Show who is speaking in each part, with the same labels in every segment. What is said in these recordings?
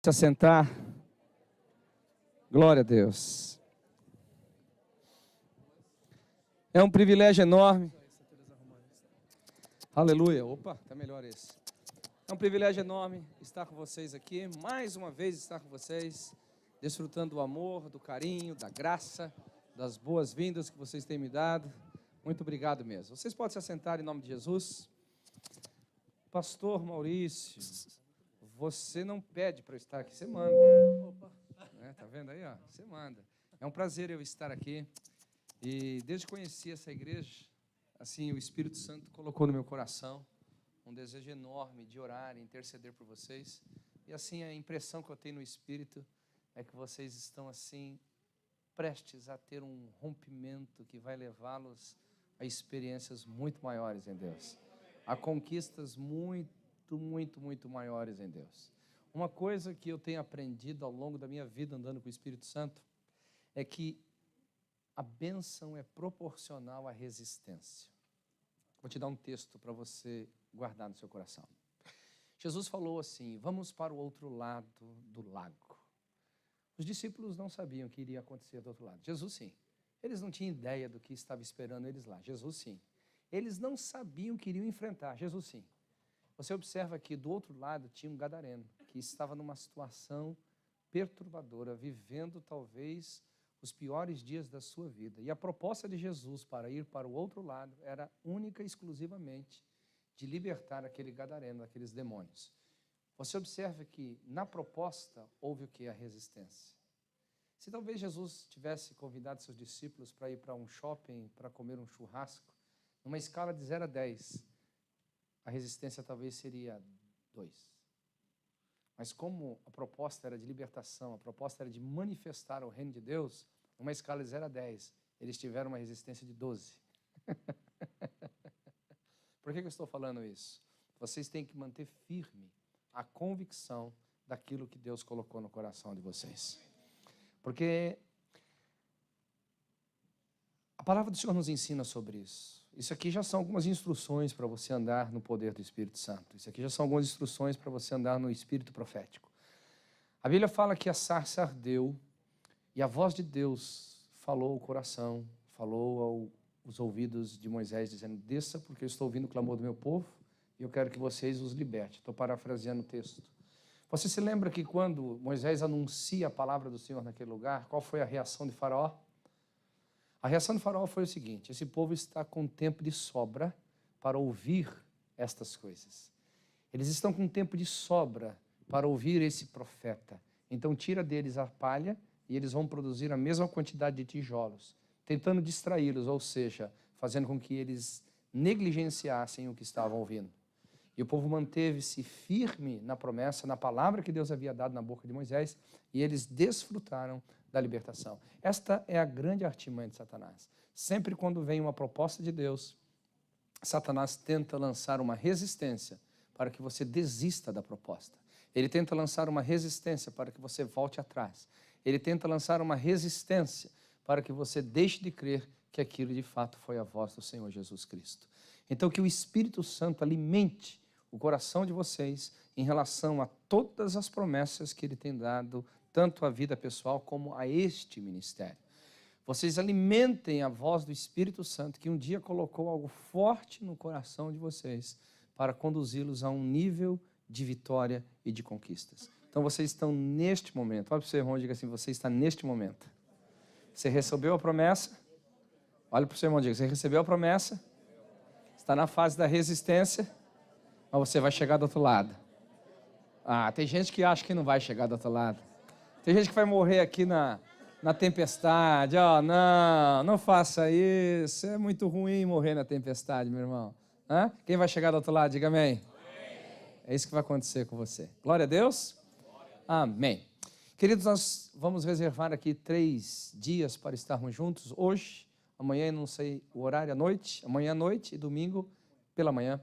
Speaker 1: Se assentar. Glória a Deus. É um privilégio enorme. Aleluia. Opa, tá melhor esse. É um privilégio enorme estar com vocês aqui, mais uma vez estar com vocês, desfrutando do amor, do carinho, da graça, das boas-vindas que vocês têm me dado. Muito obrigado mesmo. Vocês podem se assentar em nome de Jesus. Pastor Maurício, você não pede para eu estar aqui, você manda. Opa. Tá vendo aí, ó? Você manda. É um prazer eu estar aqui. E desde que conheci essa igreja, assim, o Espírito Santo colocou no meu coração um desejo enorme de orar e interceder por vocês. E assim, a impressão que eu tenho no Espírito é que vocês estão assim, prestes a ter um rompimento que vai levá-los a experiências muito maiores em Deus. A conquistas muito maiores em Deus. Uma coisa que eu tenho aprendido ao longo da minha vida andando com o Espírito Santo é que a bênção é proporcional à resistência. Vou te dar um texto para você guardar no seu coração. Jesus falou assim: vamos para o outro lado do lago. Os discípulos não sabiam o que iria acontecer do outro lado. Jesus sim. Eles não tinham ideia do que estava esperando eles lá. Jesus sim. Eles não sabiam o que iriam enfrentar. Jesus sim. Você observa que do outro lado tinha um gadareno que estava numa situação perturbadora, vivendo talvez os piores dias da sua vida. E a proposta de Jesus para ir para o outro lado era única e exclusivamente de libertar aquele gadareno, aqueles demônios. Você observa que na proposta houve o que? A resistência. Se talvez Jesus tivesse convidado seus discípulos para ir para um shopping, para comer um churrasco, numa escala de 0 a 10, a resistência talvez seria 2. Mas como a proposta era de libertação, a proposta era de manifestar o reino de Deus, numa escala de 0 a 10, eles tiveram uma resistência de 12. Por que eu estou falando isso? Vocês têm que manter firme a convicção daquilo que Deus colocou no coração de vocês. Porque a palavra do Senhor nos ensina sobre isso. Isso aqui já são algumas instruções para você andar no poder do Espírito Santo. Isso aqui já são algumas instruções para você andar no Espírito profético. A Bíblia fala que a sarça ardeu e a voz de Deus falou ao coração, falou aos ouvidos de Moisés, dizendo: desça, porque eu estou ouvindo o clamor do meu povo e eu quero que vocês os libertem. Estou parafraseando o texto. Você se lembra que quando Moisés anuncia a palavra do Senhor naquele lugar, qual foi a reação de Faraó? A reação de Faraó foi o seguinte: esse povo está com tempo de sobra para ouvir estas coisas. Eles estão com tempo de sobra para ouvir esse profeta. Então tira deles a palha e eles vão produzir a mesma quantidade de tijolos, tentando distraí-los, ou seja, fazendo com que eles negligenciassem o que estavam ouvindo. E o povo manteve-se firme na promessa, na palavra que Deus havia dado na boca de Moisés, e eles desfrutaram da libertação. Esta é a grande artimanha de Satanás. Sempre quando vem uma proposta de Deus, Satanás tenta lançar uma resistência para que você desista da proposta. Ele tenta lançar uma resistência para que você volte atrás. Ele tenta lançar uma resistência para que você deixe de crer que aquilo de fato foi a voz do Senhor Jesus Cristo. Então que o Espírito Santo alimente o coração de vocês em relação a todas as promessas que Ele tem dado, tanto à vida pessoal como a este ministério. Vocês alimentem a voz do Espírito Santo, que um dia colocou algo forte no coração de vocês, para conduzi-los a um nível de vitória e de conquistas. Então vocês estão neste momento. Olha para o seu irmão e diga assim: você está neste momento. Você recebeu a promessa? Olha para o seu irmão e diga: você recebeu a promessa? Está na fase da resistência, mas você vai chegar do outro lado. Tem gente que acha que não vai chegar do outro lado. Tem gente que vai morrer aqui na tempestade. Não faça isso. É muito ruim morrer na tempestade, meu irmão. Quem vai chegar do outro lado? Diga amém. É isso que vai acontecer com você. Glória a Deus. Amém. Queridos, nós vamos reservar aqui 3 dias para estarmos juntos. Hoje, amanhã, não sei o horário, à noite, amanhã à noite e domingo pela manhã,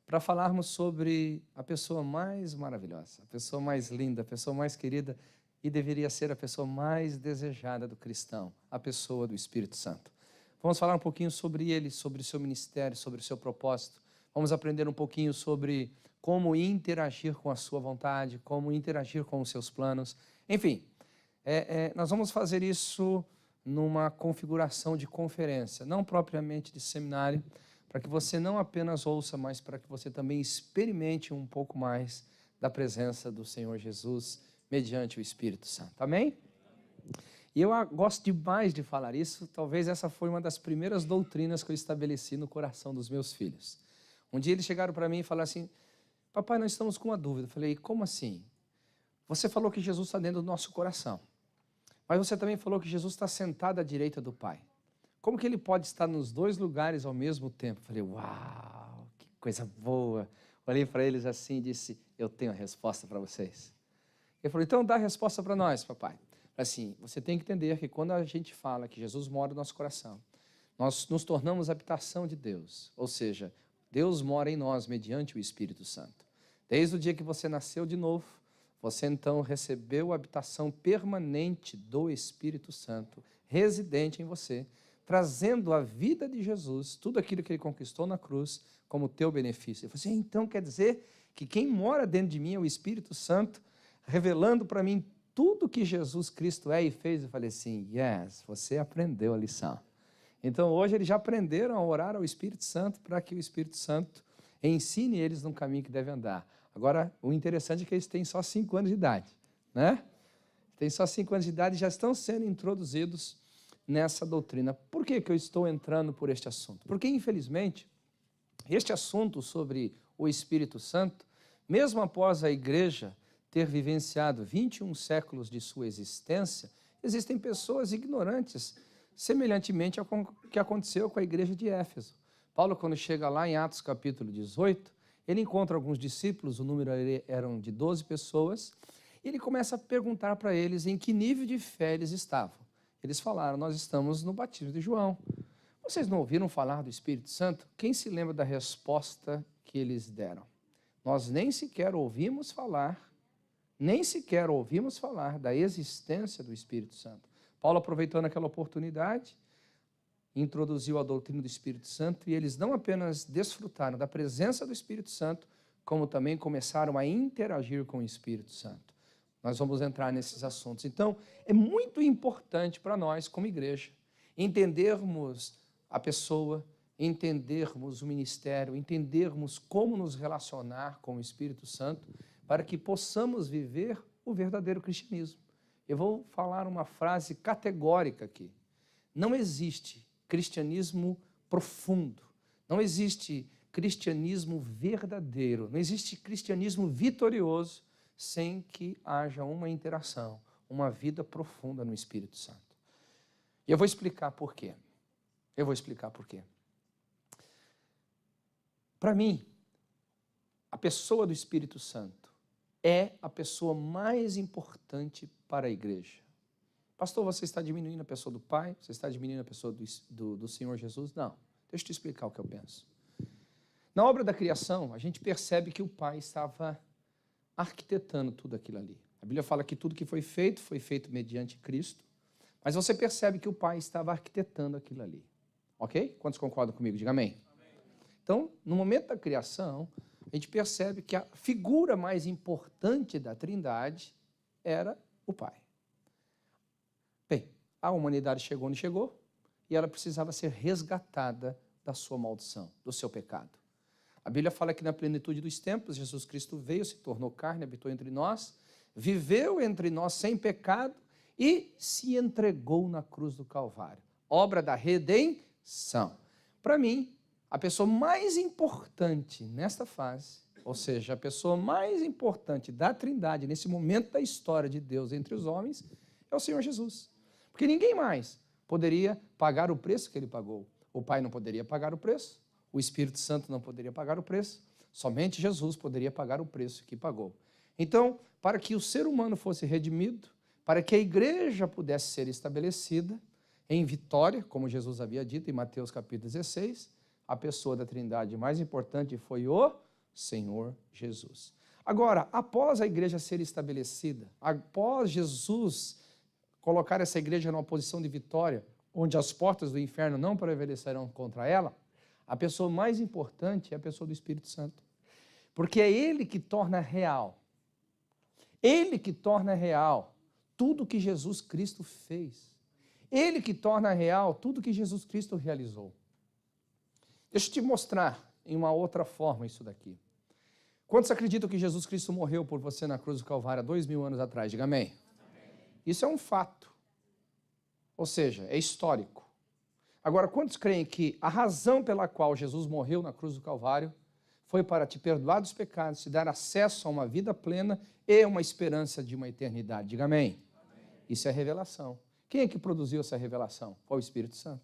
Speaker 1: para falarmos sobre a pessoa mais maravilhosa, a pessoa mais linda, a pessoa mais querida e deveria ser a pessoa mais desejada do cristão, a pessoa do Espírito Santo. Vamos falar um pouquinho sobre ele, sobre o seu ministério, sobre o seu propósito. Vamos aprender um pouquinho sobre como interagir com a sua vontade, como interagir com os seus planos. Enfim, nós vamos fazer isso numa configuração de conferência, não propriamente de seminário, para que você não apenas ouça, mas para que você também experimente um pouco mais da presença do Senhor Jesus mediante o Espírito Santo. Amém? E eu gosto demais de falar isso, talvez essa foi uma das primeiras doutrinas que eu estabeleci no coração dos meus filhos. Um dia eles chegaram para mim e falaram assim, papai, nós estamos com uma dúvida. Eu falei, como assim? Você falou que Jesus está dentro do nosso coração, mas você também falou que Jesus está sentado à direita do Pai. Como que ele pode estar nos dois lugares ao mesmo tempo? Eu falei, uau, que coisa boa. Olhei para eles assim e disse, eu tenho a resposta para vocês. Ele falou, então dá a resposta para nós, papai. Assim, você tem que entender que quando a gente fala que Jesus mora no nosso coração, nós nos tornamos habitação de Deus, ou seja, Deus mora em nós mediante o Espírito Santo. Desde o dia que você nasceu de novo, você então recebeu a habitação permanente do Espírito Santo, residente em você, trazendo a vida de Jesus, tudo aquilo que ele conquistou na cruz, como teu benefício. Ele falou assim, então quer dizer que quem mora dentro de mim é o Espírito Santo, revelando para mim tudo que Jesus Cristo é e fez. Eu falei assim, yes, você aprendeu a lição. Então hoje eles já aprenderam a orar ao Espírito Santo para que o Espírito Santo ensine eles no caminho que devem andar. Agora, o interessante é que eles têm só 5 anos de idade, né? Têm só 5 anos de idade e já estão sendo introduzidos nessa doutrina. Por que que eu estou entrando por este assunto? Porque, infelizmente, este assunto sobre o Espírito Santo, mesmo após a igreja ter vivenciado 21 séculos de sua existência, existem pessoas ignorantes, semelhantemente ao que aconteceu com a igreja de Éfeso. Paulo, quando chega lá em Atos capítulo 18, ele encontra alguns discípulos, o número eram de 12 pessoas, e ele começa a perguntar para eles em que nível de fé eles estavam. Eles falaram, nós estamos no batismo de João. Vocês não ouviram falar do Espírito Santo? Quem se lembra da resposta que eles deram? Nós nem sequer ouvimos falar da existência do Espírito Santo. Paulo, aproveitando aquela oportunidade, introduziu a doutrina do Espírito Santo e eles não apenas desfrutaram da presença do Espírito Santo, como também começaram a interagir com o Espírito Santo. Nós vamos entrar nesses assuntos. Então, é muito importante para nós, como igreja, entendermos a pessoa, entendermos o ministério, entendermos como nos relacionar com o Espírito Santo, para que possamos viver o verdadeiro cristianismo. Eu vou falar uma frase categórica aqui. Não existe cristianismo profundo, não existe cristianismo verdadeiro, não existe cristianismo vitorioso sem que haja uma interação, uma vida profunda no Espírito Santo. E eu vou explicar por quê. Para mim, a pessoa do Espírito Santo é a pessoa mais importante para a igreja. Pastor, você está diminuindo a pessoa do Pai? Você está diminuindo a pessoa do Senhor Jesus? Não. Deixa eu te explicar o que eu penso. Na obra da criação, a gente percebe que o Pai estava arquitetando tudo aquilo ali. A Bíblia fala que tudo que foi feito mediante Cristo, mas você percebe que o Pai estava arquitetando aquilo ali. Ok? Quantos concordam comigo? Diga amém. Então, no momento da criação, a gente percebe que a figura mais importante da Trindade era o Pai. Bem, a humanidade chegou onde chegou e ela precisava ser resgatada da sua maldição, do seu pecado. A Bíblia fala que na plenitude dos tempos, Jesus Cristo veio, se tornou carne, habitou entre nós, viveu entre nós sem pecado e se entregou na cruz do Calvário. Obra da redenção. Para mim, a pessoa mais importante nesta fase, ou seja, a pessoa mais importante da Trindade, nesse momento da história de Deus entre os homens, é o Senhor Jesus. Porque ninguém mais poderia pagar o preço que ele pagou. O Pai não poderia pagar o preço, o Espírito Santo não poderia pagar o preço, somente Jesus poderia pagar o preço que pagou. Então, para que o ser humano fosse redimido, para que a igreja pudesse ser estabelecida em vitória, como Jesus havia dito em Mateus capítulo 16, a pessoa da Trindade mais importante foi o Senhor Jesus. Agora, após a igreja ser estabelecida, após Jesus colocar essa igreja numa posição de vitória, onde as portas do inferno não prevalecerão contra ela, a pessoa mais importante é a pessoa do Espírito Santo. Porque é Ele que torna real. Ele que torna real tudo que Jesus Cristo fez. Ele que torna real tudo que Jesus Cristo realizou. Deixa eu te mostrar em uma outra forma isso daqui. Quantos acreditam que Jesus Cristo morreu por você na cruz do Calvário há 2000 anos atrás? Diga amém. Isso é um fato. Ou seja, é histórico. Agora, quantos creem que a razão pela qual Jesus morreu na cruz do Calvário foi para te perdoar dos pecados, te dar acesso a uma vida plena e uma esperança de uma eternidade? Diga amém. Isso é revelação. Quem é que produziu essa revelação? Foi o Espírito Santo.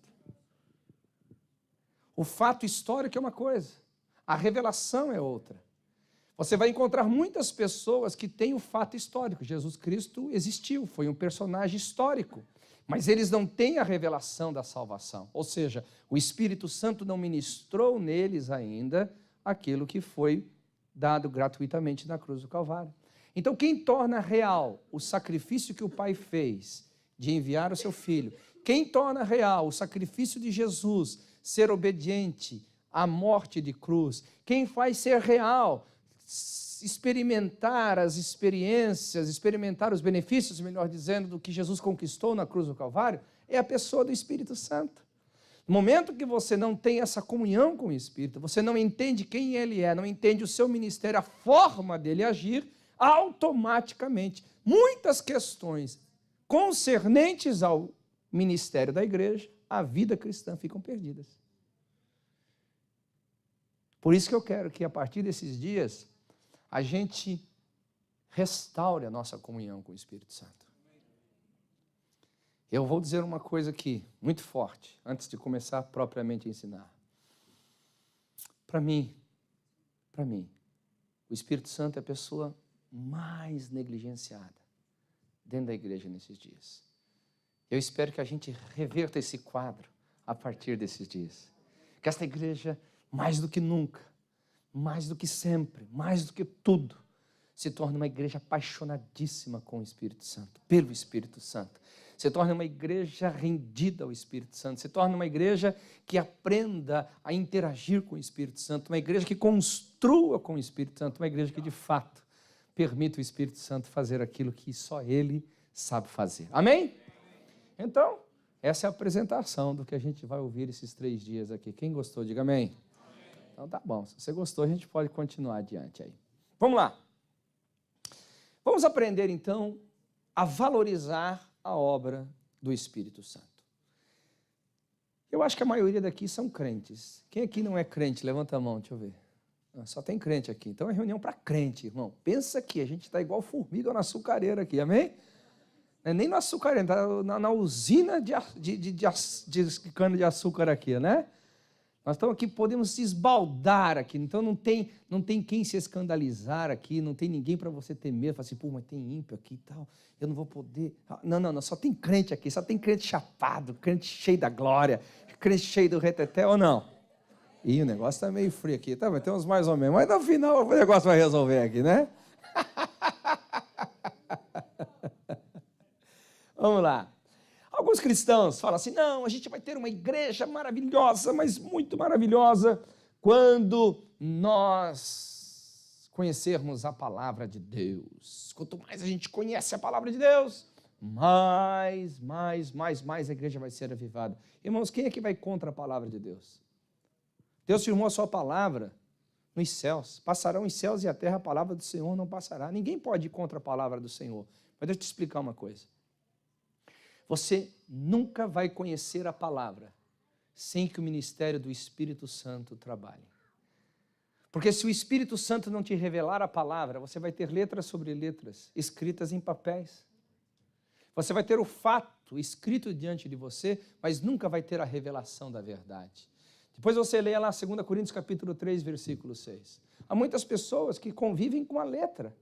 Speaker 1: O fato histórico é uma coisa, a revelação é outra. Você vai encontrar muitas pessoas que têm o fato histórico. Jesus Cristo existiu, foi um personagem histórico, mas eles não têm a revelação da salvação. Ou seja, o Espírito Santo não ministrou neles ainda aquilo que foi dado gratuitamente na cruz do Calvário. Então, quem torna real o sacrifício que o Pai fez de enviar o seu Filho, quem torna real o sacrifício de Jesus ser obediente à morte de cruz, quem faz ser real experimentar as experiências, experimentar os benefícios, melhor dizendo, do que Jesus conquistou na cruz do Calvário, é a pessoa do Espírito Santo. No momento que você não tem essa comunhão com o Espírito, você não entende quem Ele é, não entende o seu ministério, a forma dele agir, automaticamente, muitas questões concernentes ao ministério da igreja, a vida cristã, ficam perdidas. Por isso que eu quero que, a partir desses dias, a gente restaure a nossa comunhão com o Espírito Santo. Eu vou dizer uma coisa aqui, muito forte, antes de começar propriamente a ensinar. Para mim, o Espírito Santo é a pessoa mais negligenciada dentro da igreja nesses dias. Eu espero que a gente reverta esse quadro a partir desses dias. Que esta igreja, mais do que nunca, mais do que sempre, mais do que tudo, se torne uma igreja apaixonadíssima com o Espírito Santo, pelo Espírito Santo. Se torne uma igreja rendida ao Espírito Santo, se torne uma igreja que aprenda a interagir com o Espírito Santo, uma igreja que construa com o Espírito Santo, uma igreja que de fato permita o Espírito Santo fazer aquilo que só Ele sabe fazer. Amém? Então, essa é a apresentação do que a gente vai ouvir esses 3 dias aqui. Quem gostou, diga amém. Então tá bom, se você gostou, a gente pode continuar adiante aí. Vamos lá. Vamos aprender então a valorizar a obra do Espírito Santo. Eu acho que a maioria daqui são crentes. Quem aqui não é crente? Levanta a mão, deixa eu ver. Só tem crente aqui. Então é reunião para crente, irmão. Pensa aqui, a gente está igual formiga na açucareira aqui, amém? Não é nem na açucareira, está na usina de cana de açúcar aqui, né? Nós estamos aqui, podemos se esbaldar aqui, então não tem quem se escandalizar aqui, não tem ninguém para você ter medo, falar assim, pô, mas tem ímpio aqui e tal, eu não vou poder. Não, só tem crente aqui, só tem crente chapado, crente cheio da glória, crente cheio do reteté, ou não? Ih, o negócio está meio frio aqui, tá? Mas tem uns mais ou menos, mas no final o negócio vai resolver aqui, né? Vamos lá. Alguns cristãos falam assim, não, a gente vai ter uma igreja maravilhosa, mas muito maravilhosa, quando nós conhecermos a palavra de Deus. Quanto mais a gente conhece a palavra de Deus, mais a igreja vai ser avivada. Irmãos, quem é que vai contra a palavra de Deus? Deus firmou a sua palavra nos céus. Passarão os céus e a terra, a palavra do Senhor não passará. Ninguém pode ir contra a palavra do Senhor. Mas deixa eu te explicar uma coisa. Você nunca vai conhecer a palavra sem que o ministério do Espírito Santo trabalhe. Porque se o Espírito Santo não te revelar a palavra, você vai ter letras sobre letras escritas em papéis. Você vai ter o fato escrito diante de você, mas nunca vai ter a revelação da verdade. Depois você leia lá 2 Coríntios capítulo 3, versículo 6. Há muitas pessoas que convivem com a letra.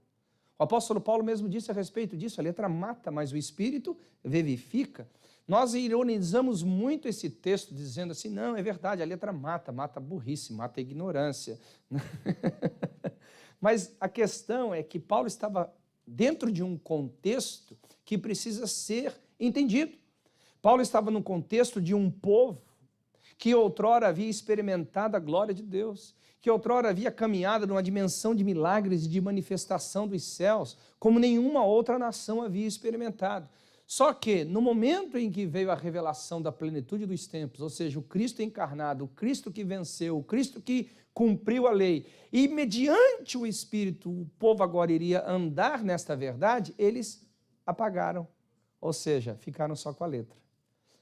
Speaker 1: O apóstolo Paulo mesmo disse a respeito disso, a letra mata, mas o Espírito vivifica. Nós ironizamos muito esse texto, dizendo assim, não, é verdade, a letra mata a burrice, mata a ignorância. Mas a questão é que Paulo estava dentro de um contexto que precisa ser entendido. Paulo estava no contexto de um povo que outrora havia experimentado a glória de Deus, que outrora havia caminhado numa dimensão de milagres e de manifestação dos céus, como nenhuma outra nação havia experimentado. Só que, no momento em que veio a revelação da plenitude dos tempos, ou seja, o Cristo encarnado, o Cristo que venceu, o Cristo que cumpriu a lei, e mediante o Espírito o povo agora iria andar nesta verdade, eles apagaram, ou seja, ficaram só com a letra.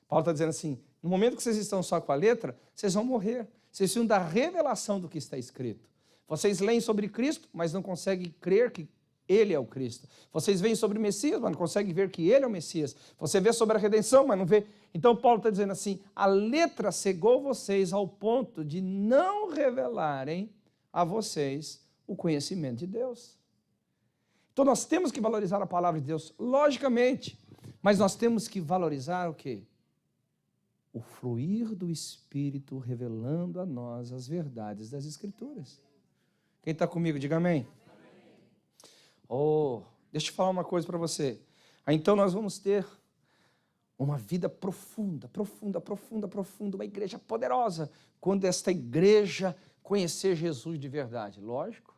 Speaker 1: Paulo está dizendo assim, no momento que vocês estão só com a letra, vocês vão morrer. Vocês precisam da revelação do que está escrito. Vocês leem sobre Cristo, mas não conseguem crer que Ele é o Cristo. Vocês veem sobre o Messias, mas não conseguem ver que Ele é o Messias. Você vê sobre a redenção, mas não vê. Então Paulo está dizendo assim, a letra cegou vocês ao ponto de não revelarem a vocês o conhecimento de Deus. Então nós temos que valorizar a palavra de Deus, logicamente, mas nós temos que valorizar o quê? O fluir do Espírito revelando a nós as verdades das Escrituras. Quem está comigo, diga amém. Oh, deixa eu falar uma coisa para você. Então nós vamos ter uma vida profunda, uma igreja poderosa, quando esta igreja conhecer Jesus de verdade. Lógico.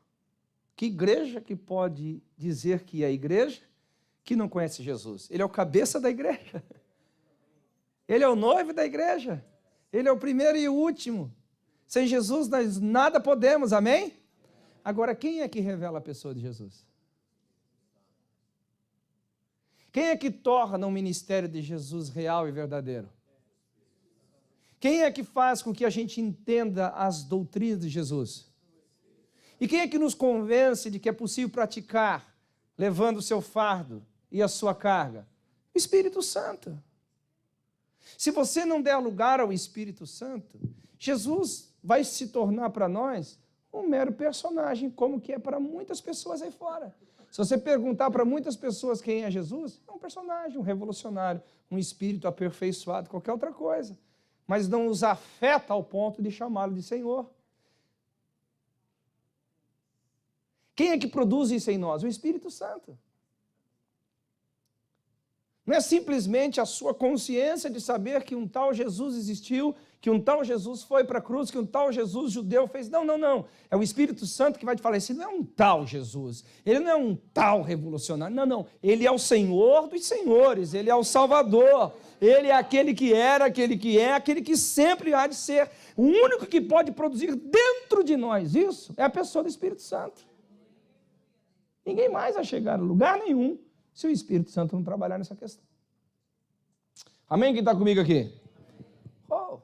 Speaker 1: Que igreja que pode dizer que é igreja que não conhece Jesus? Ele é o cabeça da igreja. Ele é o noivo da igreja. Ele é o primeiro e o último. Sem Jesus nós nada podemos, amém? Agora, quem é que revela a pessoa de Jesus? Quem é que torna o ministério de Jesus real e verdadeiro? Quem é que faz com que a gente entenda as doutrinas de Jesus? E quem é que nos convence de que é possível praticar, levando o seu fardo e a sua carga? O Espírito Santo. Se você não der lugar ao Espírito Santo, Jesus vai se tornar para nós um mero personagem, como que é para muitas pessoas aí fora. Se você perguntar para muitas pessoas quem é Jesus, é um personagem, um revolucionário, um espírito aperfeiçoado, qualquer outra coisa. Mas não os afeta ao ponto de chamá-lo de Senhor. Quem é que produz isso em nós? O Espírito Santo. Não é simplesmente a sua consciência de saber que um tal Jesus existiu, que um tal Jesus foi para a cruz, que um tal Jesus judeu fez. Não, não, não. É o Espírito Santo que vai te falar, esse não é um tal Jesus, ele não é um tal revolucionário. Não, não. Ele é o Senhor dos senhores, ele é o Salvador, ele é aquele que era, aquele que é, aquele que sempre há de ser. O único que pode produzir dentro de nós isso é a pessoa do Espírito Santo. Ninguém mais vai chegar a lugar nenhum se o Espírito Santo não trabalhar nessa questão. Amém? Quem está comigo aqui? Oh.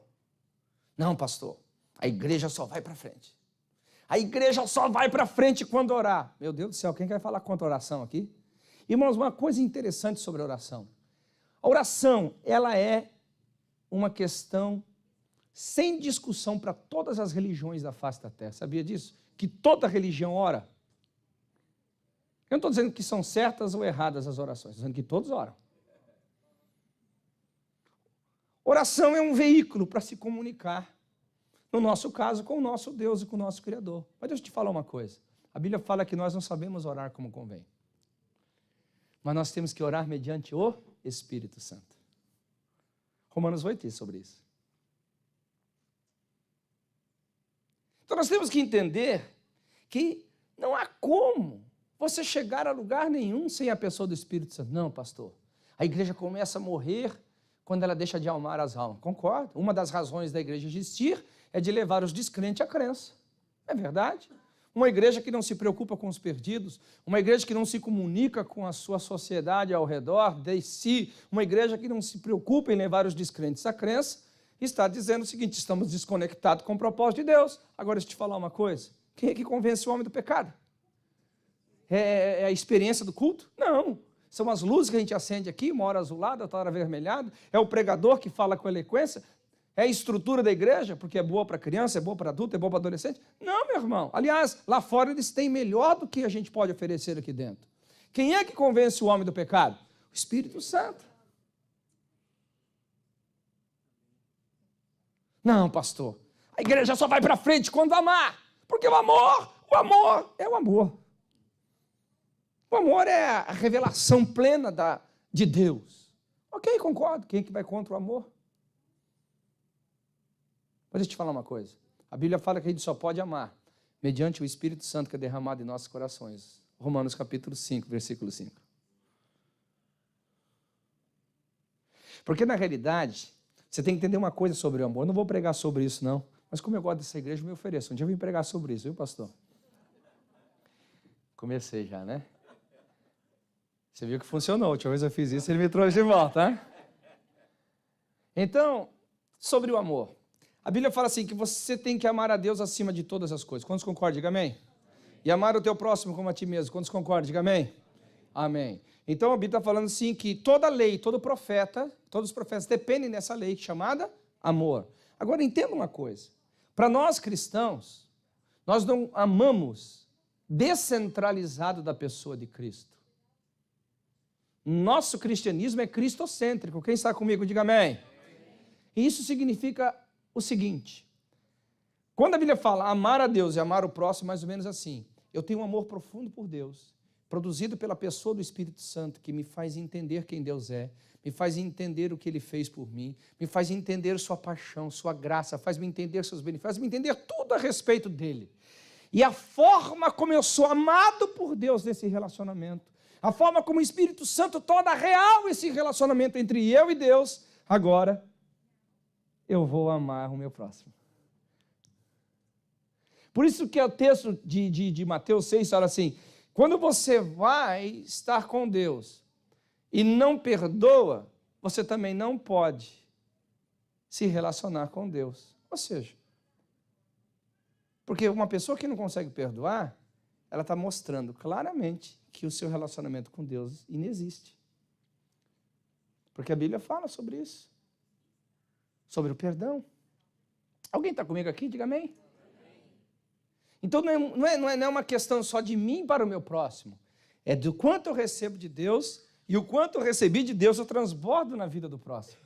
Speaker 1: Não, pastor, a igreja só vai para frente. A igreja só vai para frente quando orar. Meu Deus do céu, quem vai falar contra a oração aqui? Irmãos, uma coisa interessante sobre a oração. A oração, ela é uma questão sem discussão para todas as religiões da face da terra. Sabia disso? Que toda religião ora. Eu não estou dizendo que são certas ou erradas as orações, estou dizendo que todos oram. Oração é um veículo para se comunicar, no nosso caso, com o nosso Deus e com o nosso Criador. Mas deixa eu te falar uma coisa. A Bíblia fala que nós não sabemos orar como convém. Mas nós temos que orar mediante o Espírito Santo. Romanos 8 diz sobre isso. Então nós temos que entender que não há como você chegar a lugar nenhum sem a pessoa do Espírito Santo. Não, pastor. A igreja começa a morrer quando ela deixa de amar as almas. Concordo. Uma das razões da igreja existir é de levar os descrentes à crença. É verdade. Uma igreja que não se preocupa com os perdidos, uma igreja que não se comunica com a sua sociedade ao redor de si, uma igreja que não se preocupa em levar os descrentes à crença, está dizendo o seguinte, estamos desconectados com o propósito de Deus. Agora, deixa eu te falar uma coisa. Quem é que convence o homem do pecado? É a experiência do culto? Não. São as luzes que a gente acende aqui, uma hora azulada, outra hora avermelhada. É o pregador que fala com eloquência. É a estrutura da igreja, porque é boa para criança, é boa para adulto, é boa para adolescente. Não, meu irmão. Aliás, lá fora eles têm melhor do que a gente pode oferecer aqui dentro. Quem é que convence o homem do pecado? O Espírito Santo. Não, pastor. A igreja só vai para frente quando amar. Porque o amor é o amor. O amor é a revelação plena de Deus. Ok, concordo. Quem é que vai contra o amor? Mas deixa eu te falar uma coisa. A Bíblia fala que a gente só pode amar mediante o Espírito Santo que é derramado em nossos corações. Romanos capítulo 5, versículo 5. Porque, na realidade, você tem que entender uma coisa sobre o amor. Eu não vou pregar sobre isso, não. Mas como eu gosto dessa igreja, eu me ofereço. Um dia eu vim pregar sobre isso, viu, pastor? Comecei já, né? Você viu que funcionou. A última vez eu fiz isso, ele me trouxe de volta, né? Então, sobre o amor. A Bíblia fala assim, que você tem que amar a Deus acima de todas as coisas. Quantos concordam? Diga amém. E amar o teu próximo como a ti mesmo. Quantos concordam? Diga amém. Amém. Então, a Bíblia está falando assim que toda lei, todo profeta, todos os profetas dependem dessa lei chamada amor. Agora, entenda uma coisa. Para nós cristãos, nós não amamos descentralizado da pessoa de Cristo. Nosso cristianismo é cristocêntrico. Quem está comigo, diga amém. E isso significa o seguinte. Quando a Bíblia fala amar a Deus e amar o próximo, mais ou menos assim. Eu tenho um amor profundo por Deus, produzido pela pessoa do Espírito Santo, que me faz entender quem Deus é, me faz entender o que Ele fez por mim, me faz entender sua paixão, sua graça, faz-me entender seus benefícios, faz-me entender tudo a respeito dele. E a forma como eu sou amado por Deus nesse relacionamento, a forma como o Espírito Santo torna real esse relacionamento entre eu e Deus, agora eu vou amar o meu próximo. Por isso que o texto de Mateus 6 fala assim, quando você vai estar com Deus e não perdoa, você também não pode se relacionar com Deus. Ou seja, porque uma pessoa que não consegue perdoar, ela está mostrando claramente que o seu relacionamento com Deus inexiste. Porque a Bíblia fala sobre isso. Sobre o perdão. Alguém está comigo aqui? Diga amém. Então não é uma questão só de mim para o meu próximo. É do quanto eu recebo de Deus e o quanto eu recebi de Deus eu transbordo na vida do próximo.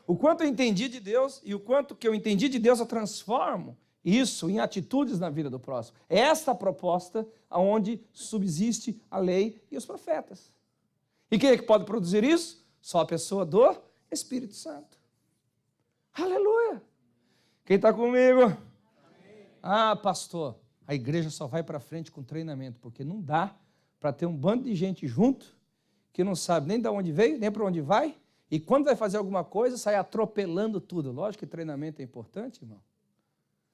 Speaker 1: O quanto eu entendi de Deus e o quanto que eu entendi de Deus eu transformo isso em atitudes na vida do próximo. É esta a proposta onde subsiste a lei e os profetas. E quem é que pode produzir isso? Só a pessoa do Espírito Santo. Aleluia! Quem está comigo? Amém. Ah, pastor, a igreja só vai para frente com treinamento, porque não dá para ter um bando de gente junto que não sabe nem de onde veio, nem para onde vai, e quando vai fazer alguma coisa, sai atropelando tudo. Lógico que treinamento é importante, irmão.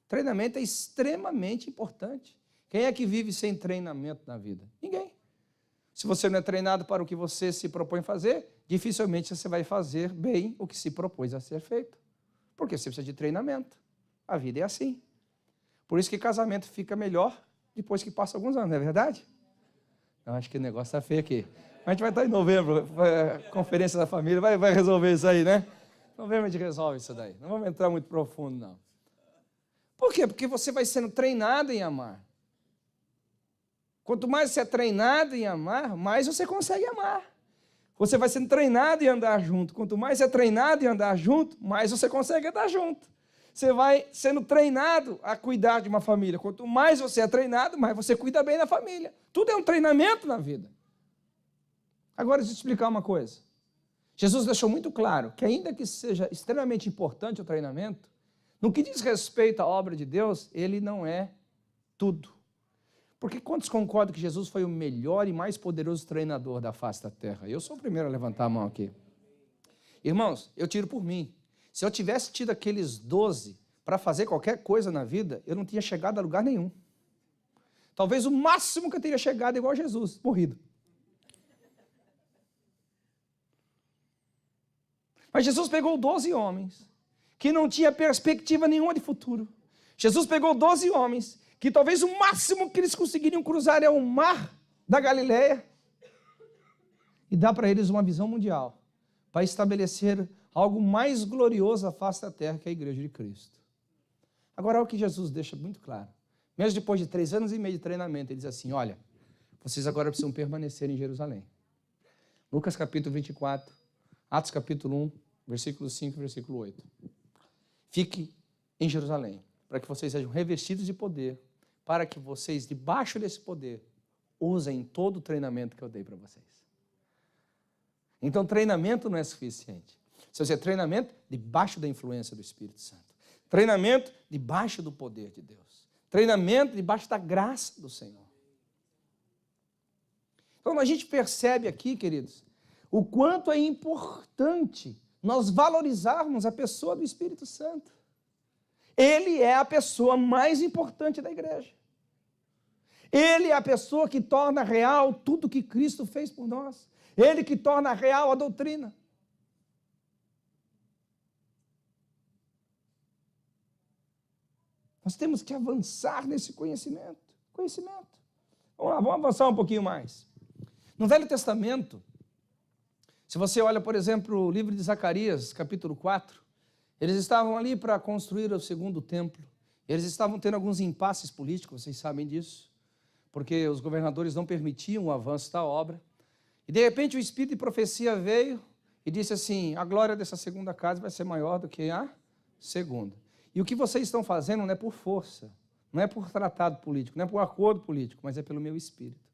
Speaker 1: Treinamento é extremamente importante. Quem é que vive sem treinamento na vida? Ninguém. Se você não é treinado para o que você se propõe fazer, dificilmente você vai fazer bem o que se propôs a ser feito. Porque você precisa de treinamento. A vida é assim. Por isso que casamento fica melhor depois que passa alguns anos, não é verdade? Eu acho que o negócio está feio aqui. A gente vai estar em novembro, conferência da família, vai resolver isso aí, né? Em novembro a gente resolve isso daí. Não vamos entrar muito profundo, não. Por quê? Porque você vai sendo treinado em amar. Quanto mais você é treinado em amar, mais você consegue amar. Você vai sendo treinado em andar junto. Quanto mais você é treinado em andar junto, mais você consegue andar junto. Você vai sendo treinado a cuidar de uma família. Quanto mais você é treinado, mais você cuida bem da família. Tudo é um treinamento na vida. Agora, deixa eu te explicar uma coisa. Jesus deixou muito claro que, ainda que seja extremamente importante o treinamento, no que diz respeito à obra de Deus, ele não é tudo. Porque quantos concordam que Jesus foi o melhor e mais poderoso treinador da face da terra? Eu sou o primeiro a levantar a mão aqui. Irmãos, eu tiro por mim. Se eu tivesse tido aqueles 12 para fazer qualquer coisa na vida, eu não tinha chegado a lugar nenhum. Talvez o máximo que eu teria chegado é igual a Jesus, morrido. Mas Jesus pegou 12 homens que não tinha perspectiva nenhuma de futuro. Jesus pegou 12 homens que talvez o máximo que eles conseguiriam cruzar é o mar da Galileia e dá para eles uma visão mundial para estabelecer algo mais glorioso à face da terra, que é a igreja de Cristo. Agora, é o que Jesus deixa muito claro. Mesmo depois de 3 anos e meio de treinamento, ele diz assim, olha, vocês agora precisam permanecer em Jerusalém. Lucas capítulo 24, Atos capítulo 1, versículo 5 e versículo 8. Fique em Jerusalém, para que vocês sejam revestidos de poder, para que vocês, debaixo desse poder, usem todo o treinamento que eu dei para vocês. Então, treinamento não é suficiente. Se você treinamento debaixo da influência do Espírito Santo. Treinamento debaixo do poder de Deus. treinamento debaixo da graça do Senhor. Então a gente percebe aqui, queridos, o quanto é importante nós valorizarmos a pessoa do Espírito Santo. Ele é a pessoa mais importante da igreja. Ele é a pessoa que torna real tudo que Cristo fez por nós. Ele que torna real a doutrina. Nós temos que avançar nesse conhecimento. Vamos lá, vamos avançar um pouquinho mais. No Velho Testamento, se você olha, por exemplo, o livro de Zacarias, capítulo 4, eles estavam ali para construir o segundo templo. Eles estavam tendo alguns impasses políticos, vocês sabem disso, porque os governadores não permitiam o avanço da obra. E, de repente, o Espírito de profecia veio e disse assim, a glória dessa segunda casa vai ser maior do que a segunda. E o que vocês estão fazendo não é por força, não é por tratado político, não é por acordo político, mas é pelo meu Espírito.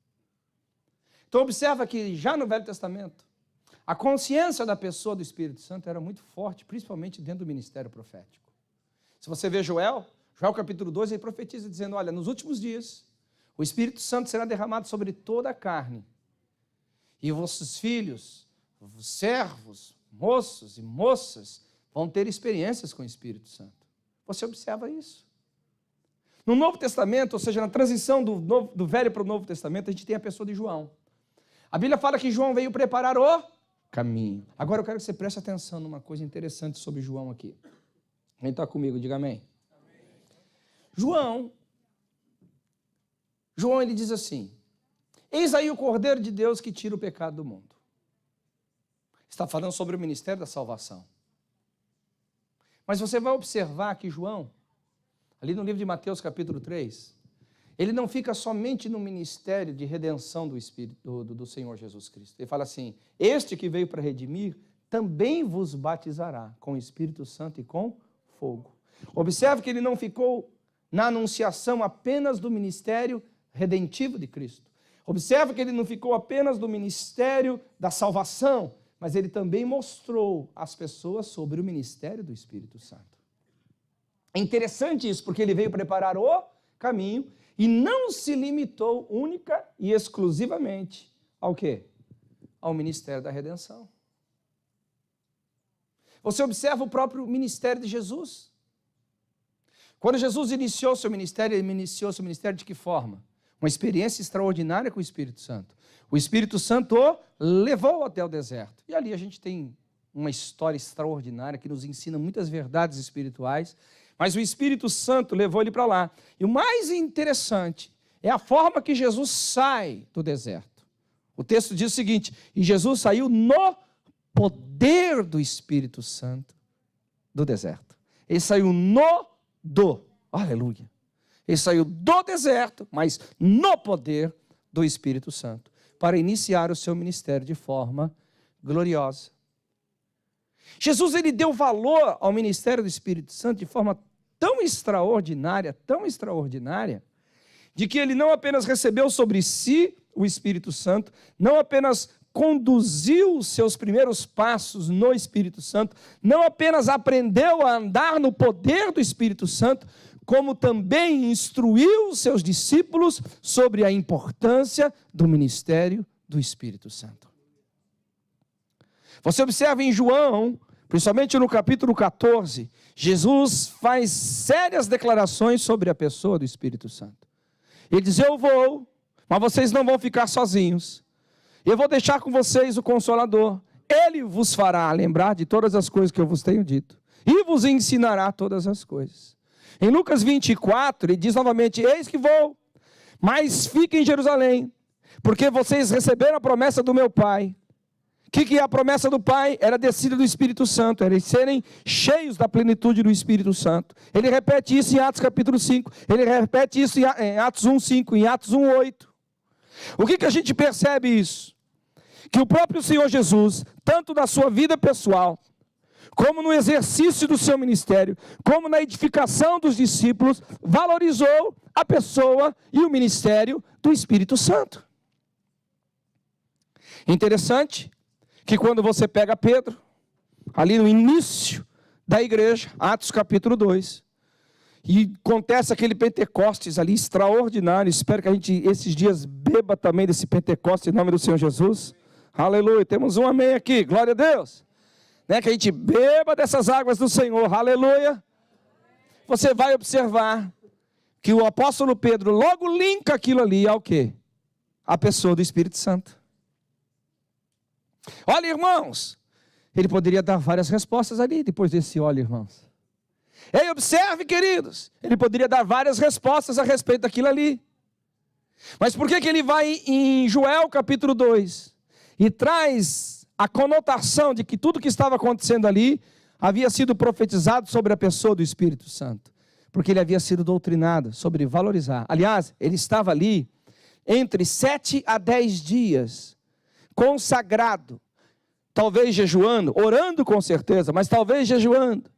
Speaker 1: Então, observa que já no Velho Testamento, a consciência da pessoa do Espírito Santo era muito forte, principalmente dentro do ministério profético. Se você vê Joel capítulo 2, ele profetiza dizendo, olha, nos últimos dias, o Espírito Santo será derramado sobre toda a carne. E vossos filhos, servos, moços e moças vão ter experiências com o Espírito Santo. Você observa isso. No Novo Testamento, ou seja, na transição do Velho para o Novo Testamento, a gente tem a pessoa de João. A Bíblia fala que João veio preparar o caminho. Agora eu quero que você preste atenção numa coisa interessante sobre João aqui. Quem está comigo, diga amém. João, ele diz assim, eis aí o Cordeiro de Deus que tira o pecado do mundo. Está falando sobre o ministério da salvação. Mas você vai observar que João, ali no livro de Mateus capítulo 3, ele não fica somente no ministério de redenção do Espírito do Senhor Jesus Cristo. Ele fala assim, este que veio para redimir, também vos batizará com o Espírito Santo e com fogo. Observe que ele não ficou na anunciação apenas do ministério redentivo de Cristo. Observe que ele não ficou apenas no ministério da salvação, mas ele também mostrou às pessoas sobre o ministério do Espírito Santo. É interessante isso, porque ele veio preparar o caminho e não se limitou única e exclusivamente ao quê? Ao ministério da redenção. Você observa o próprio ministério de Jesus. Quando Jesus iniciou seu ministério, ele iniciou seu ministério de que forma? Uma experiência extraordinária com o Espírito Santo. O Espírito Santo o levou até o deserto. E ali a gente tem uma história extraordinária que nos ensina muitas verdades espirituais, mas o Espírito Santo levou ele para lá. E o mais interessante é a forma que Jesus sai do deserto. O texto diz o seguinte, e Jesus saiu no poder do Espírito Santo do deserto. Ele saiu aleluia. Ele saiu do deserto, mas no poder do Espírito Santo, para iniciar o seu ministério de forma gloriosa. Jesus, ele deu valor ao ministério do Espírito Santo de forma tão extraordinária, de que ele não apenas recebeu sobre si o Espírito Santo, não apenas conduziu os seus primeiros passos no Espírito Santo, não apenas aprendeu a andar no poder do Espírito Santo, como também instruiu os seus discípulos sobre a importância do ministério do Espírito Santo. Você observa em João, principalmente no capítulo 14, Jesus faz sérias declarações sobre a pessoa do Espírito Santo. Ele diz, eu vou, mas vocês não vão ficar sozinhos. Eu vou deixar com vocês o Consolador. Ele vos fará lembrar de todas as coisas que eu vos tenho dito. E vos ensinará todas as coisas. Em Lucas 24, ele diz novamente, eis que vou, mas fiquem em Jerusalém, porque vocês receberam a promessa do meu Pai. O que é a promessa do Pai? Era a descida do Espírito Santo, era serem cheios da plenitude do Espírito Santo. Ele repete isso em Atos capítulo 5, ele repete isso em Atos 1:5, em Atos 1:8. O que a gente percebe isso? Que o próprio Senhor Jesus, tanto na sua vida pessoal, como no exercício do seu ministério, como na edificação dos discípulos, valorizou a pessoa e o ministério do Espírito Santo. Interessante que quando você pega Pedro, ali no início da igreja, Atos capítulo 2, E acontece aquele Pentecostes ali extraordinário. Espero que a gente, esses dias, beba também desse Pentecostes em nome do Senhor Jesus. Aleluia. Temos um amém aqui. Glória a Deus. Né? Que a gente beba dessas águas do Senhor. Aleluia. Você vai observar que o apóstolo Pedro logo linka aquilo ali ao quê? A pessoa do Espírito Santo. Olha, irmãos. Ele poderia dar várias respostas ali depois desse olha, irmãos. Ei, observe, queridos, ele poderia dar várias respostas a respeito daquilo ali. Mas por que ele vai em Joel capítulo 2 e traz a conotação de que tudo que estava acontecendo ali havia sido profetizado sobre a pessoa do Espírito Santo? Porque ele havia sido doutrinado sobre valorizar. Aliás, ele estava ali entre 7 a 10 dias, consagrado, talvez jejuando, orando com certeza, mas talvez jejuando.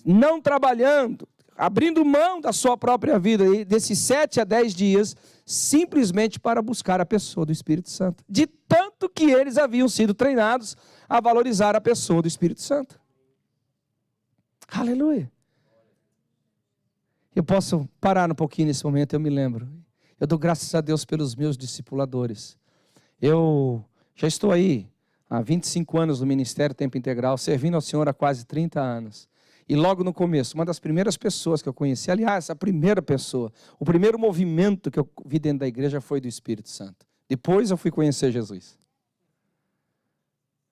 Speaker 1: Não trabalhando, abrindo mão da sua própria vida, desses 7 a 10 dias, simplesmente para buscar a pessoa do Espírito Santo. De tanto que eles haviam sido treinados a valorizar a pessoa do Espírito Santo. Aleluia. Eu posso parar um pouquinho nesse momento, eu me lembro. Eu dou graças a Deus pelos meus discipuladores. Eu já estou aí há 25 anos no Ministério Tempo Integral, servindo ao Senhor há quase 30 anos. E logo no começo, uma das primeiras pessoas que eu conheci, aliás, a primeira pessoa, o primeiro movimento que eu vi dentro da igreja foi do Espírito Santo. Depois eu fui conhecer Jesus.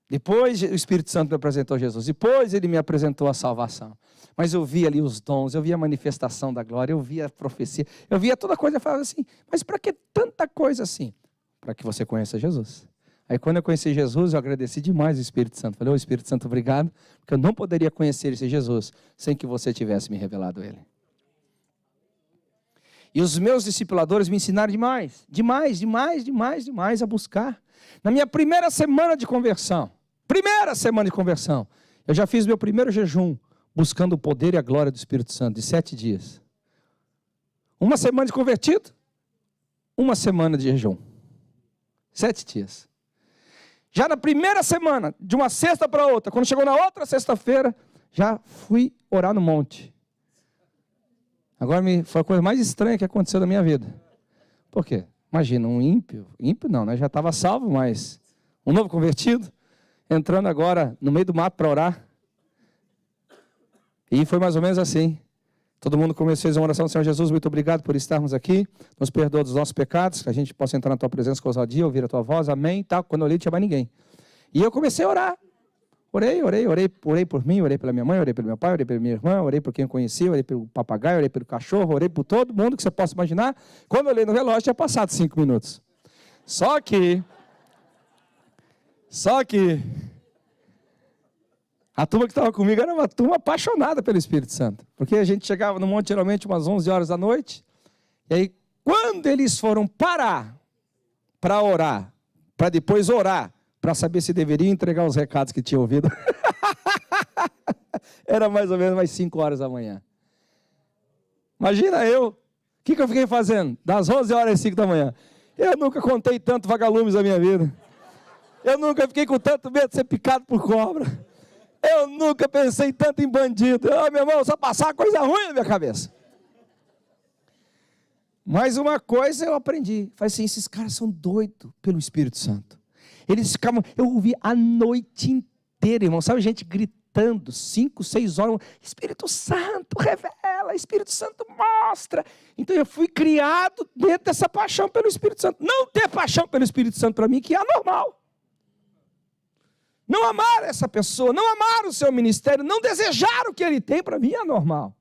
Speaker 1: Depois o Espírito Santo me apresentou Jesus. Depois ele me apresentou a salvação. Mas eu vi ali os dons, eu vi a manifestação da glória, eu vi a profecia, eu via toda coisa e falava assim, mas para que tanta coisa assim? Para que você conheça Jesus. Aí quando eu conheci Jesus, eu agradeci demais o Espírito Santo. Falei, ô Espírito Santo, obrigado, porque eu não poderia conhecer esse Jesus sem que você tivesse me revelado ele. E os meus discipuladores me ensinaram demais a buscar. Na minha primeira semana de conversão, eu já fiz meu primeiro jejum, buscando o poder e a glória do Espírito Santo, de 7 dias. Uma semana de convertido, uma semana de jejum. 7 dias. Já na primeira semana, de uma sexta para outra, quando chegou na outra sexta-feira, já fui orar no monte. Agora foi a coisa mais estranha que aconteceu na minha vida. Por quê? Imagina, um ímpio não, né? Já estava salvo, mas um novo convertido, entrando agora no meio do mato para orar. E foi mais ou menos assim. Todo mundo começou a fazer uma oração, Senhor Jesus, muito obrigado por estarmos aqui, nos perdoa dos nossos pecados, que a gente possa entrar na tua presença com ousadia, ouvir a tua voz, amém, tal. Quando eu olhei, não tinha mais ninguém. E eu comecei a orar. Orei por mim, orei pela minha mãe, orei pelo meu pai, orei pela minha irmã, orei por quem eu conhecia, orei pelo papagaio, orei pelo cachorro, orei por todo mundo que você possa imaginar. Quando eu olhei no relógio, tinha passado 5 minutos. Só que a turma que estava comigo era uma turma apaixonada pelo Espírito Santo. Porque a gente chegava no monte geralmente umas 11 horas da noite. E aí, quando eles foram parar para orar, para depois orar, para saber se deveriam entregar os recados que tinham ouvido, era mais ou menos mais 5 horas da manhã. Imagina eu, o que eu fiquei fazendo? Das 11 horas às 5 da manhã. Eu nunca contei tanto vagalumes na minha vida. Eu nunca fiquei com tanto medo de ser picado por cobra. Eu nunca pensei tanto em bandido. Meu irmão, só passar coisa ruim na minha cabeça. Mas uma coisa eu aprendi. Falei assim, esses caras são doidos pelo Espírito Santo. Eles ficavam, eu ouvi a noite inteira, irmão. Sabe, gente gritando, 5, 6 horas. Espírito Santo revela, Espírito Santo mostra. Então eu fui criado dentro dessa paixão pelo Espírito Santo. Não ter paixão pelo Espírito Santo para mim, que é anormal. Não amar essa pessoa, não amar o seu ministério, não desejar o que ele tem, para mim é normal.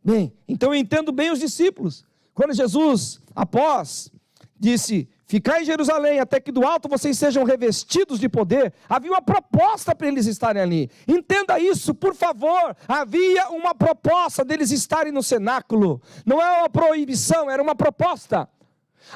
Speaker 1: Bem, então eu entendo bem os discípulos. Quando Jesus, após, disse, ficai em Jerusalém até que do alto vocês sejam revestidos de poder, havia uma proposta para eles estarem ali. Entenda isso, por favor. Havia uma proposta deles estarem no cenáculo. Não é uma proibição, era uma proposta.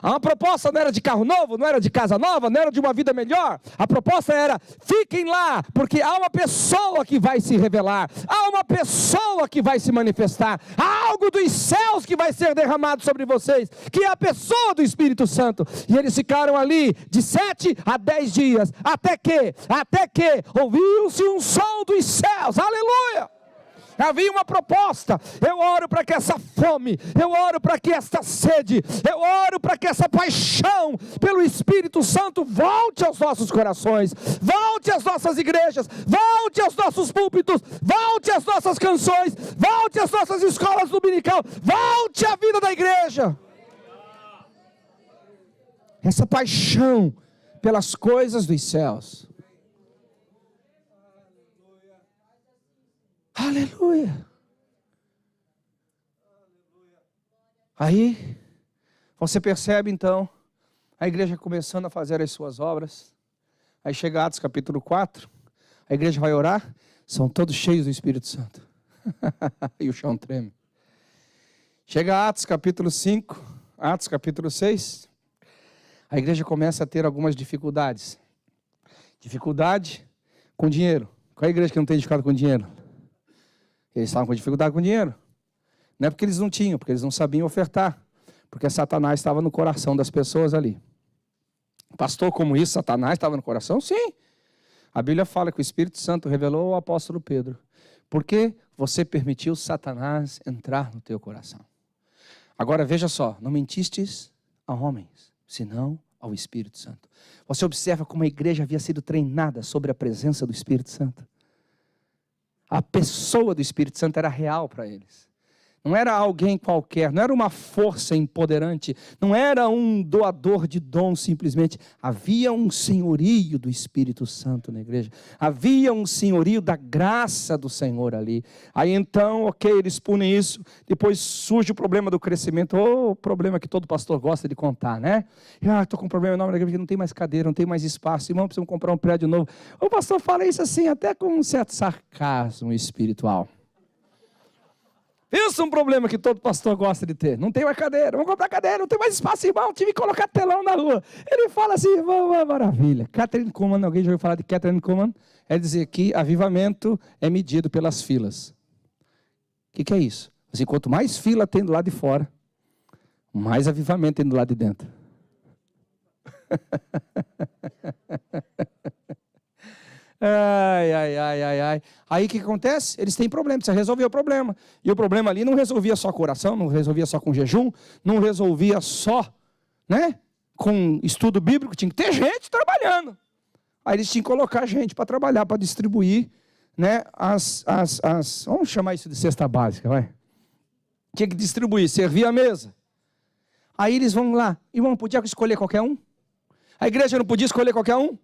Speaker 1: A proposta não era de carro novo, não era de casa nova, não era de uma vida melhor. A proposta era, fiquem lá, porque há uma pessoa que vai se revelar, há uma pessoa que vai se manifestar, há algo dos céus que vai ser derramado sobre vocês, que é a pessoa do Espírito Santo. E eles ficaram ali de 7 a 10 dias, até que ouviu-se um som dos céus, aleluia! Havia uma proposta. Eu oro para que essa fome, eu oro para que esta sede, eu oro para que essa paixão pelo Espírito Santo volte aos nossos corações, volte às nossas igrejas, volte aos nossos púlpitos, volte às nossas canções, volte às nossas escolas dominical, volte à vida da igreja. Essa paixão pelas coisas dos céus. Aleluia. Aí, você percebe então, a igreja começando a fazer as suas obras. Aí chega Atos capítulo 4, a igreja vai orar, são todos cheios do Espírito Santo. E o chão treme. Chega Atos capítulo 5, Atos capítulo 6, a igreja começa a ter algumas dificuldades. Dificuldade com dinheiro. Qual é a igreja que não tem dificuldade com dinheiro? Eles estavam com dificuldade com dinheiro. Não é porque eles não tinham, porque eles não sabiam ofertar. Porque Satanás estava no coração das pessoas ali. Pastor, como isso? Satanás estava no coração? Sim. A Bíblia fala que o Espírito Santo revelou ao apóstolo Pedro. Por que você permitiu Satanás entrar no teu coração? Agora veja só, não mentistes a homens, senão ao Espírito Santo. Você observa como a igreja havia sido treinada sobre a presença do Espírito Santo. A pessoa do Espírito Santo era real para eles. Não era alguém qualquer, não era uma força empoderante, não era um doador de dom simplesmente. Havia um senhorio do Espírito Santo na igreja. Havia um senhorio da graça do Senhor ali. Aí então, ok, eles punem isso. Depois surge o problema do crescimento. O problema que todo pastor gosta de contar, né? Estou com um problema enorme na igreja, porque não tem mais cadeira, não tem mais espaço. Irmão, precisamos comprar um prédio novo. O pastor fala isso assim, até com um certo sarcasmo espiritual. Isso é um problema que todo pastor gosta de ter. Não tem mais cadeira, vamos comprar cadeira, não tem mais espaço, irmão, tive que colocar telão na rua. Ele fala assim, irmão, maravilha. Kathryn Kuhlman, alguém já ouviu falar de Kathryn Kuhlman? É dizer que avivamento é medido pelas filas. O que é isso? Assim, quanto mais fila tem do lado de fora, mais avivamento tem do lado de dentro. Ai. Aí o que acontece? Eles têm problema, precisa resolver o problema. E o problema ali não resolvia só coração, não resolvia só com jejum, não resolvia só, né, com estudo bíblico, tinha que ter gente trabalhando. Aí eles tinham que colocar gente para trabalhar, para distribuir, né, vamos chamar isso de cesta básica, vai. Tinha que distribuir, servir a mesa. Aí eles vão lá, irmão, podia escolher qualquer um? A igreja não podia escolher qualquer um?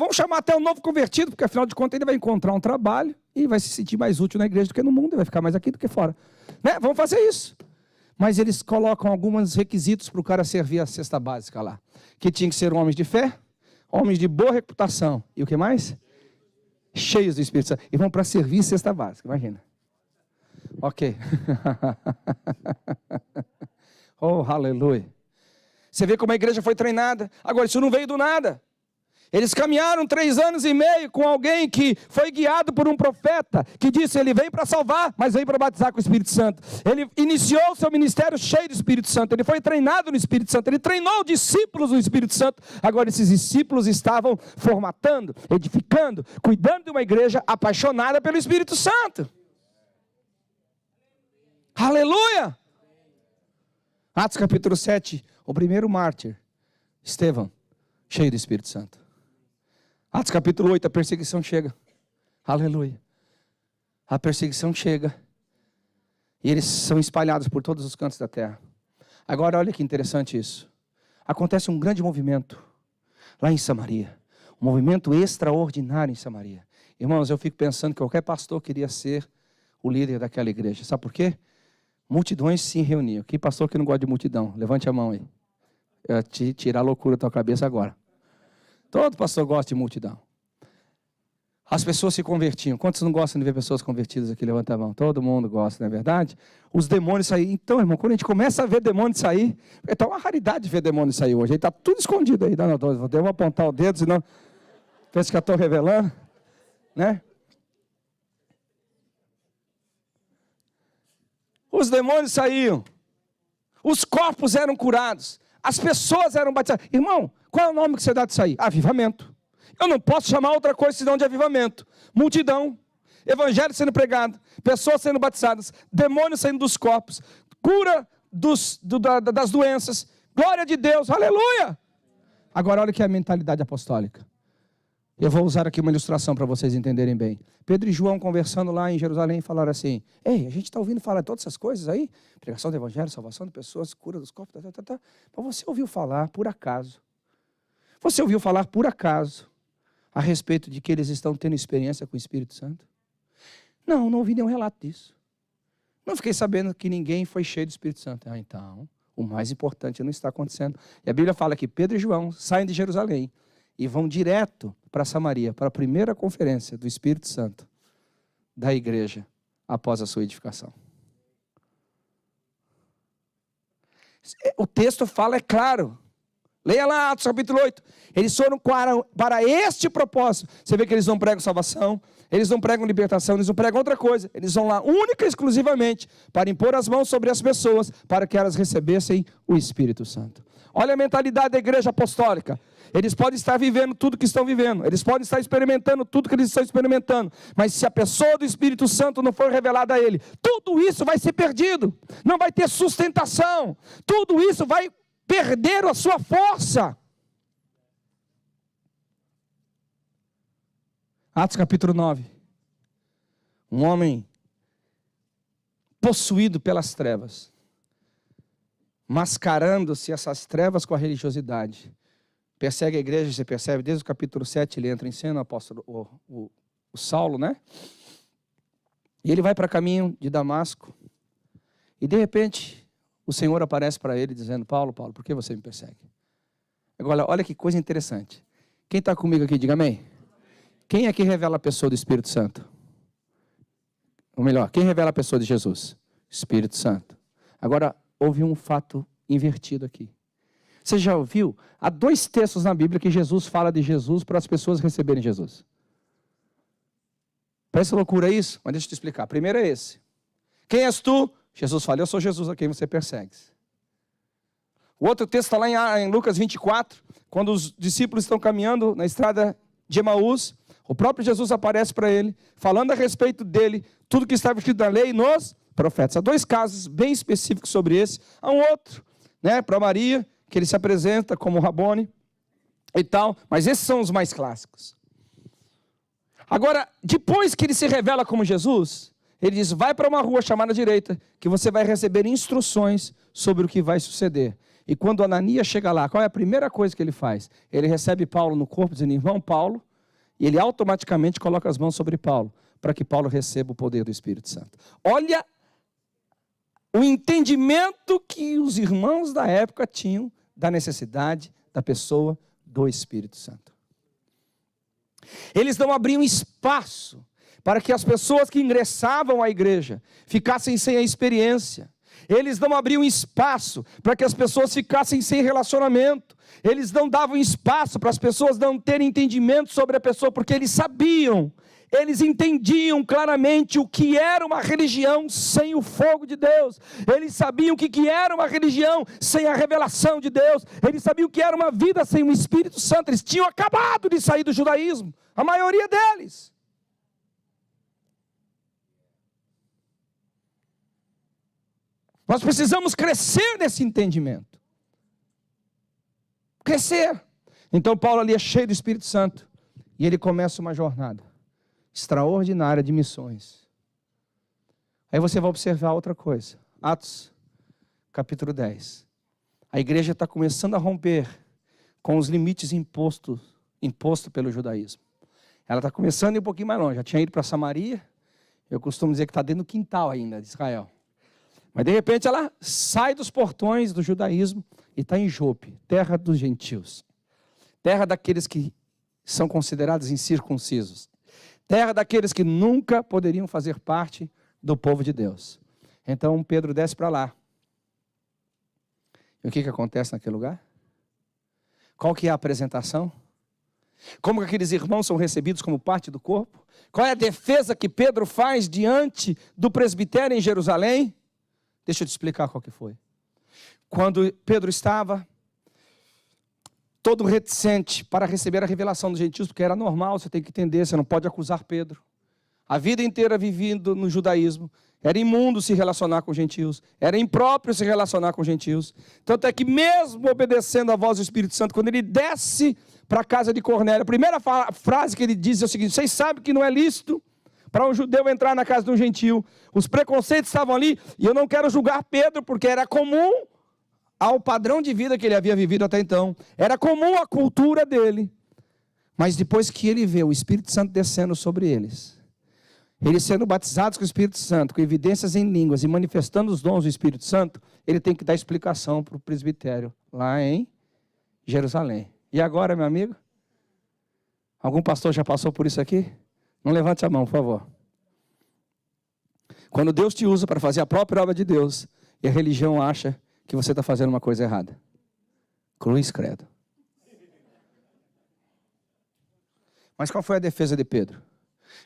Speaker 1: Vamos chamar até o novo convertido, porque afinal de contas ele vai encontrar um trabalho e vai se sentir mais útil na igreja do que no mundo, ele vai ficar mais aqui do que fora. Né? Vamos fazer isso. Mas eles colocam alguns requisitos para o cara servir a cesta básica lá. Que tinha que ser homens de fé, homens de boa reputação. E o que mais? Cheios do Espírito Santo. E vão para servir cesta básica, imagina. Ok. Oh, aleluia. Você vê como a igreja foi treinada. Agora, isso não veio do nada. Eles caminharam 3 anos e meio com alguém que foi guiado por um profeta, que disse, ele veio para salvar, mas veio para batizar com o Espírito Santo. Ele iniciou o seu ministério cheio do Espírito Santo, ele foi treinado no Espírito Santo, ele treinou discípulos no Espírito Santo. Agora esses discípulos estavam formatando, edificando, cuidando de uma igreja apaixonada pelo Espírito Santo. Aleluia! Atos capítulo 7, o primeiro mártir, Estevão, cheio do Espírito Santo. Atos capítulo 8, a perseguição chega. Aleluia. A perseguição chega. E eles são espalhados por todos os cantos da terra. Agora olha que interessante isso. Acontece um grande movimento lá em Samaria. Um movimento extraordinário em Samaria. Irmãos, eu fico pensando que qualquer pastor queria ser o líder daquela igreja. Sabe por quê? Multidões se reuniam. Que pastor que não gosta de multidão? Levante a mão aí. Eu ia te tirar a loucura da tua cabeça agora. Todo pastor gosta de multidão. As pessoas se convertiam. Quantos não gostam de ver pessoas convertidas aqui? Levanta a mão. Todo mundo gosta, não é verdade? Os demônios saíram. Então, irmão, quando a gente começa a ver demônios sair, está uma raridade ver demônios sair hoje. Está tudo escondido aí. Não, vou apontar o dedo, senão pensa que eu estou revelando. Né? Os demônios saíam. Os corpos eram curados. As pessoas eram batizadas. Irmão, qual é o nome que você dá disso aí? Avivamento. Eu não posso chamar outra coisa senão de avivamento. Multidão. evangelho sendo pregado, pessoas sendo batizadas, demônios saindo dos corpos, cura das doenças, glória de Deus, aleluia! Agora olha que é a mentalidade apostólica. Eu vou usar aqui uma ilustração para vocês entenderem bem. Pedro e João conversando lá em Jerusalém falaram assim: ei, a gente está ouvindo falar de todas essas coisas aí, pregação do evangelho, salvação de pessoas, cura dos corpos, Mas você ouviu falar por acaso? Você ouviu falar por acaso a respeito de que eles estão tendo experiência com o Espírito Santo? Não ouvi nenhum relato disso. Não fiquei sabendo que ninguém foi cheio do Espírito Santo. Então, o mais importante não está acontecendo. E a Bíblia fala que Pedro e João saem de Jerusalém e vão direto para Samaria, para a primeira conferência do Espírito Santo da igreja após a sua edificação. O texto fala, é claro. Leia lá Atos capítulo 8. Eles foram para este propósito. Você vê que eles não pregam salvação, eles não pregam libertação, eles não pregam outra coisa. Eles vão lá única e exclusivamente para impor as mãos sobre as pessoas, para que elas recebessem o Espírito Santo. Olha a mentalidade da igreja apostólica. Eles podem estar vivendo tudo que estão vivendo, eles podem estar experimentando tudo que eles estão experimentando, mas se a pessoa do Espírito Santo não for revelada a ele, tudo isso vai ser perdido, não vai ter sustentação, tudo isso vai perder a sua força. Atos capítulo 9. Um homem possuído pelas trevas, mascarando-se essas trevas com a religiosidade, persegue a igreja. Você percebe, desde o capítulo 7 ele entra em cena, o apóstolo, o Saulo, né? E ele vai para caminho de Damasco, e de repente o Senhor aparece para ele dizendo: Paulo, por que você me persegue? Agora, olha que coisa interessante. Quem está comigo aqui, diga amém. Quem é que revela a pessoa do Espírito Santo? Ou melhor, quem revela a pessoa de Jesus? Espírito Santo. Agora, houve um fato invertido aqui. Você já ouviu? Há 2 textos na Bíblia que Jesus fala de Jesus para as pessoas receberem Jesus. Parece loucura isso? Mas deixa eu te explicar. Primeiro é esse. Quem és tu? Jesus fala: eu sou Jesus a quem você persegue. O outro texto está lá em Lucas 24, quando os discípulos estão caminhando na estrada de Emaús, o próprio Jesus aparece para ele, falando a respeito dele, tudo que estava escrito na lei e nos profetas. Há 2 casos bem específicos sobre esse. Há um outro, né, para Maria, que ele se apresenta como Rabone e tal, mas esses são os mais clássicos. Agora, depois que ele se revela como Jesus, ele diz: vai para uma rua chamada direita, que você vai receber instruções sobre o que vai suceder. E quando Ananias chega lá, qual é a primeira coisa que ele faz? Ele recebe Paulo no corpo, dizendo: irmão Paulo, e ele automaticamente coloca as mãos sobre Paulo, para que Paulo receba o poder do Espírito Santo. Olha o entendimento que os irmãos da época tinham da necessidade da pessoa do Espírito Santo. Eles não abriam espaço para que as pessoas que ingressavam à igreja ficassem sem a experiência. Eles não abriam espaço para que as pessoas ficassem sem relacionamento. Eles não davam espaço para as pessoas não terem entendimento sobre a pessoa, porque eles sabiam, eles entendiam claramente o que era uma religião sem o fogo de Deus. Eles sabiam o que era uma religião sem a revelação de Deus. Eles sabiam o que era uma vida sem o Espírito Santo. Eles tinham acabado de sair do judaísmo, a maioria deles. Nós precisamos crescer nesse entendimento. Crescer. Então Paulo ali é cheio do Espírito Santo. E ele começa uma jornada extraordinária de missões. Aí você vai observar outra coisa. Atos, capítulo 10. A igreja está começando a romper com os limites imposto pelo judaísmo. Ela está começando a ir um pouquinho mais longe. Já tinha ido para Samaria. Eu costumo dizer que está dentro do quintal ainda de Israel. Mas de repente ela sai dos portões do judaísmo e está em Jope, terra dos gentios. Terra daqueles que são considerados incircuncisos. Terra daqueles que nunca poderiam fazer parte do povo de Deus. Então Pedro desce para lá. E o que acontece naquele lugar? Qual que é a apresentação? Como que aqueles irmãos são recebidos como parte do corpo? Qual é a defesa que Pedro faz diante do presbitério em Jerusalém? Deixa eu te explicar qual que foi. Quando Pedro estava todo reticente para receber a revelação dos gentios, porque era normal, você tem que entender, você não pode acusar Pedro. a vida inteira vivendo no judaísmo, era imundo se relacionar com gentios, era impróprio se relacionar com gentios. Tanto é que mesmo obedecendo a voz do Espírito Santo, quando ele desce para a casa de Cornélio, a primeira frase que ele diz é o seguinte: vocês sabem que não é lícito para um judeu entrar na casa de um gentio. Os preconceitos estavam ali, e eu não quero julgar Pedro, porque era comum ao padrão de vida que ele havia vivido até então. Era comum a cultura dele. Mas depois que ele vê o Espírito Santo descendo sobre eles, eles sendo batizados com o Espírito Santo, com evidências em línguas e manifestando os dons do Espírito Santo, ele tem que dar explicação para o presbitério lá em Jerusalém. E agora, meu amigo? Algum pastor já passou por isso aqui? Não levante a mão, por favor. Quando Deus te usa para fazer a própria obra de Deus, e a religião acha que você está fazendo uma coisa errada. Cruz credo. Mas qual foi a defesa de Pedro?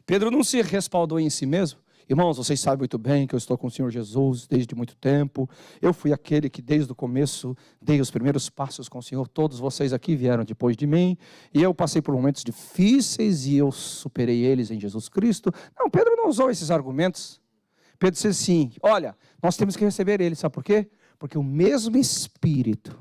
Speaker 1: Pedro não se respaldou em si mesmo. Irmãos, vocês sabem muito bem que eu estou com o Senhor Jesus desde muito tempo. Eu fui aquele que desde o começo dei os primeiros passos com o Senhor. Todos vocês aqui vieram depois de mim. E eu passei por momentos difíceis e eu superei eles em Jesus Cristo. Não, Pedro não usou esses argumentos. Pedro disse assim: olha, nós temos que receber ele. Sabe por quê? Porque o mesmo Espírito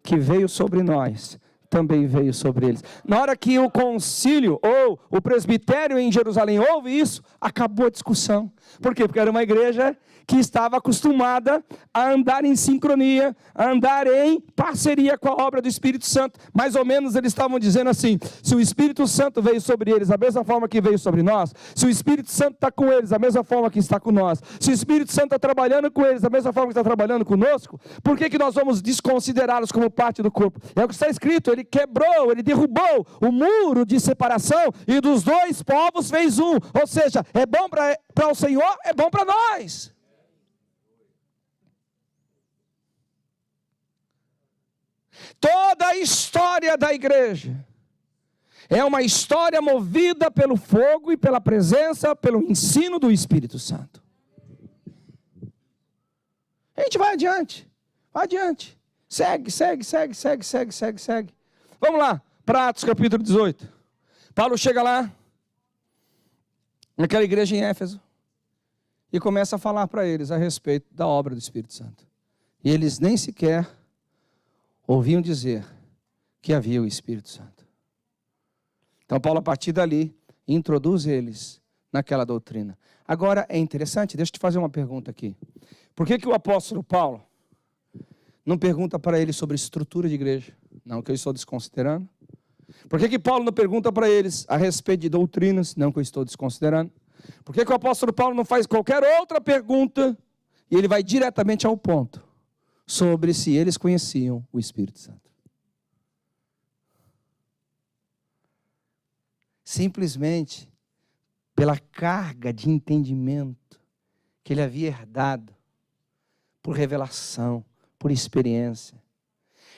Speaker 1: que veio sobre nós também veio sobre eles. Na hora que o concílio ou o presbitério em Jerusalém ouve isso, acabou a discussão. Por quê? Porque era uma igreja que estava acostumada a andar em sincronia, a andar em parceria com a obra do Espírito Santo. Mais ou menos eles estavam dizendo assim: se o Espírito Santo veio sobre eles da mesma forma que veio sobre nós, se o Espírito Santo está com eles da mesma forma que está com nós, se o Espírito Santo está trabalhando com eles da mesma forma que está trabalhando conosco, por que nós vamos desconsiderá-los como parte do corpo? É o que está escrito: ele quebrou, ele derrubou o muro de separação e dos dois povos fez um. Ou seja, é bom para o Senhor, é bom para nós. Toda a história da igreja é uma história movida pelo fogo e pela presença, pelo ensino do Espírito Santo. A gente vai adiante, segue. Vamos lá, para Atos capítulo 18. Paulo chega lá, naquela igreja em Éfeso, e começa a falar para eles a respeito da obra do Espírito Santo. E eles nem sequer ouviam dizer que havia o Espírito Santo. Então Paulo, a partir dali, introduz eles naquela doutrina. Agora é interessante, deixa eu te fazer uma pergunta aqui. Por que o apóstolo Paulo não pergunta para eles sobre estrutura de igreja? Não que eu estou desconsiderando. Por que Paulo não pergunta para eles a respeito de doutrinas? Não que eu estou desconsiderando. Por que o apóstolo Paulo não faz qualquer outra pergunta e ele vai diretamente ao ponto sobre se eles conheciam o Espírito Santo? Simplesmente pela carga de entendimento que ele havia herdado por revelação, por experiência,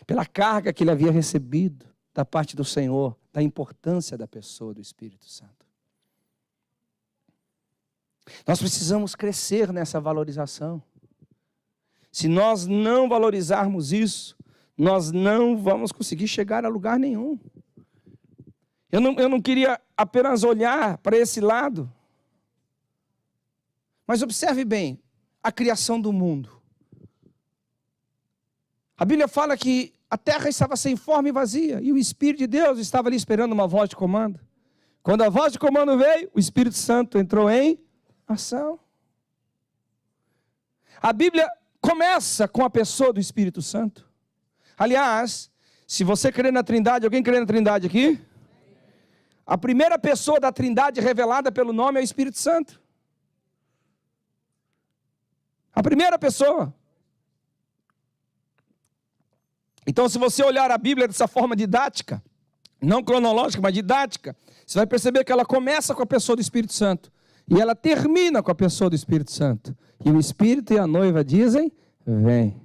Speaker 1: pela carga que ele havia recebido da parte do Senhor, da importância da pessoa do Espírito Santo. Nós precisamos crescer nessa valorização. Se nós não valorizarmos isso, nós não vamos conseguir chegar a lugar nenhum. Eu não queria apenas olhar para esse lado, mas observe bem a criação do mundo. A Bíblia fala que a terra estava sem forma e vazia, e o Espírito de Deus estava ali esperando uma voz de comando. Quando a voz de comando veio, o Espírito Santo entrou em ação. A Bíblia começa com a pessoa do Espírito Santo. Aliás, se você crê na Trindade, alguém crê na Trindade aqui? A primeira pessoa da Trindade revelada pelo nome é o Espírito Santo. A primeira pessoa. Então, se você olhar a Bíblia dessa forma didática, não cronológica, mas didática, você vai perceber que ela começa com a pessoa do Espírito Santo e ela termina com a pessoa do Espírito Santo. E o Espírito e a noiva dizem: vem.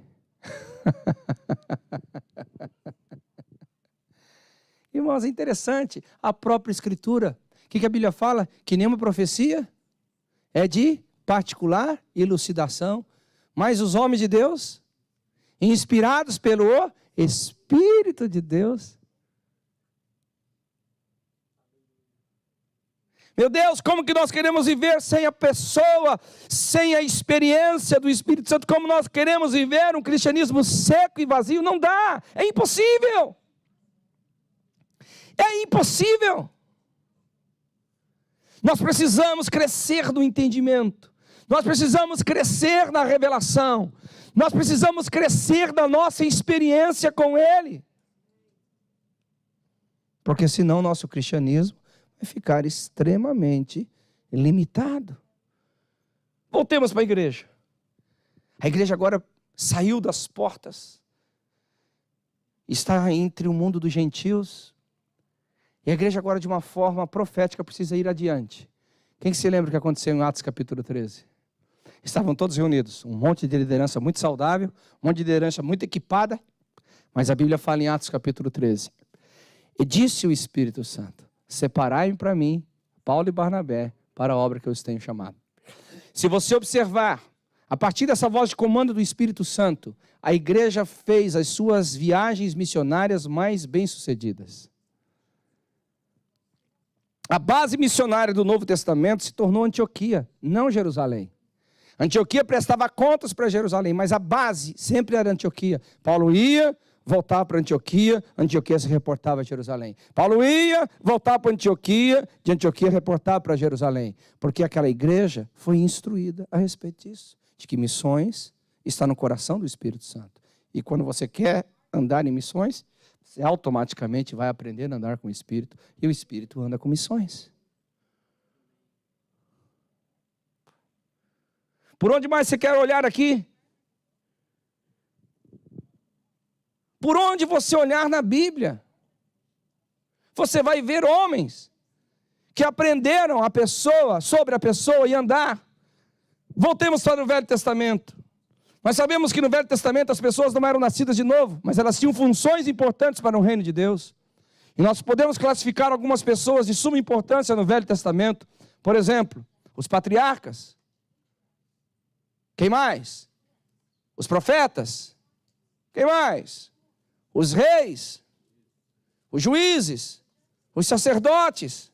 Speaker 1: Irmãos, é interessante a própria Escritura. O que a Bíblia fala? Que nenhuma profecia é de particular elucidação, mas os homens de Deus, inspirados pelo Espírito de Deus. Meu Deus, como que nós queremos viver sem a pessoa, sem a experiência do Espírito Santo? Como nós queremos viver um cristianismo seco e vazio? Não dá, é impossível. É impossível. Nós precisamos crescer no entendimento. Nós precisamos crescer na revelação. Nós precisamos crescer na nossa experiência com Ele. Porque senão nosso cristianismo vai ficar extremamente limitado. Voltemos para a igreja. A igreja agora saiu das portas. Está entre o mundo dos gentios. E a igreja agora, de uma forma profética, precisa ir adiante. Quem se lembra o que aconteceu em Atos capítulo 13? Estavam todos reunidos. Um monte de liderança muito saudável, um monte de liderança muito equipada. Mas a Bíblia fala em Atos capítulo 13. E disse o Espírito Santo: separai-me para mim, Paulo e Barnabé, para a obra que eu os tenho chamado. Se você observar, a partir dessa voz de comando do Espírito Santo, a igreja fez as suas viagens missionárias mais bem-sucedidas. A base missionária do Novo Testamento se tornou Antioquia, não Jerusalém. Antioquia prestava contas para Jerusalém, mas a base sempre era Antioquia. Paulo ia, voltava para Antioquia, Antioquia se reportava a Jerusalém. Paulo ia, voltava para Antioquia, de Antioquia reportava para Jerusalém. Porque aquela igreja foi instruída a respeito disso, de que missões está no coração do Espírito Santo. E quando você quer andar em missões, você automaticamente vai aprender a andar com o Espírito, e o Espírito anda com missões. Por onde mais você quer olhar aqui? Por onde você olhar na Bíblia, você vai ver homens que aprenderam sobre a pessoa e andar. Voltemos para o Velho Testamento. Nós sabemos que no Velho Testamento as pessoas não eram nascidas de novo, mas elas tinham funções importantes para o reino de Deus. E nós podemos classificar algumas pessoas de suma importância no Velho Testamento. Por exemplo, os patriarcas. Quem mais? Os profetas. Quem mais? Os reis. Os juízes. Os sacerdotes.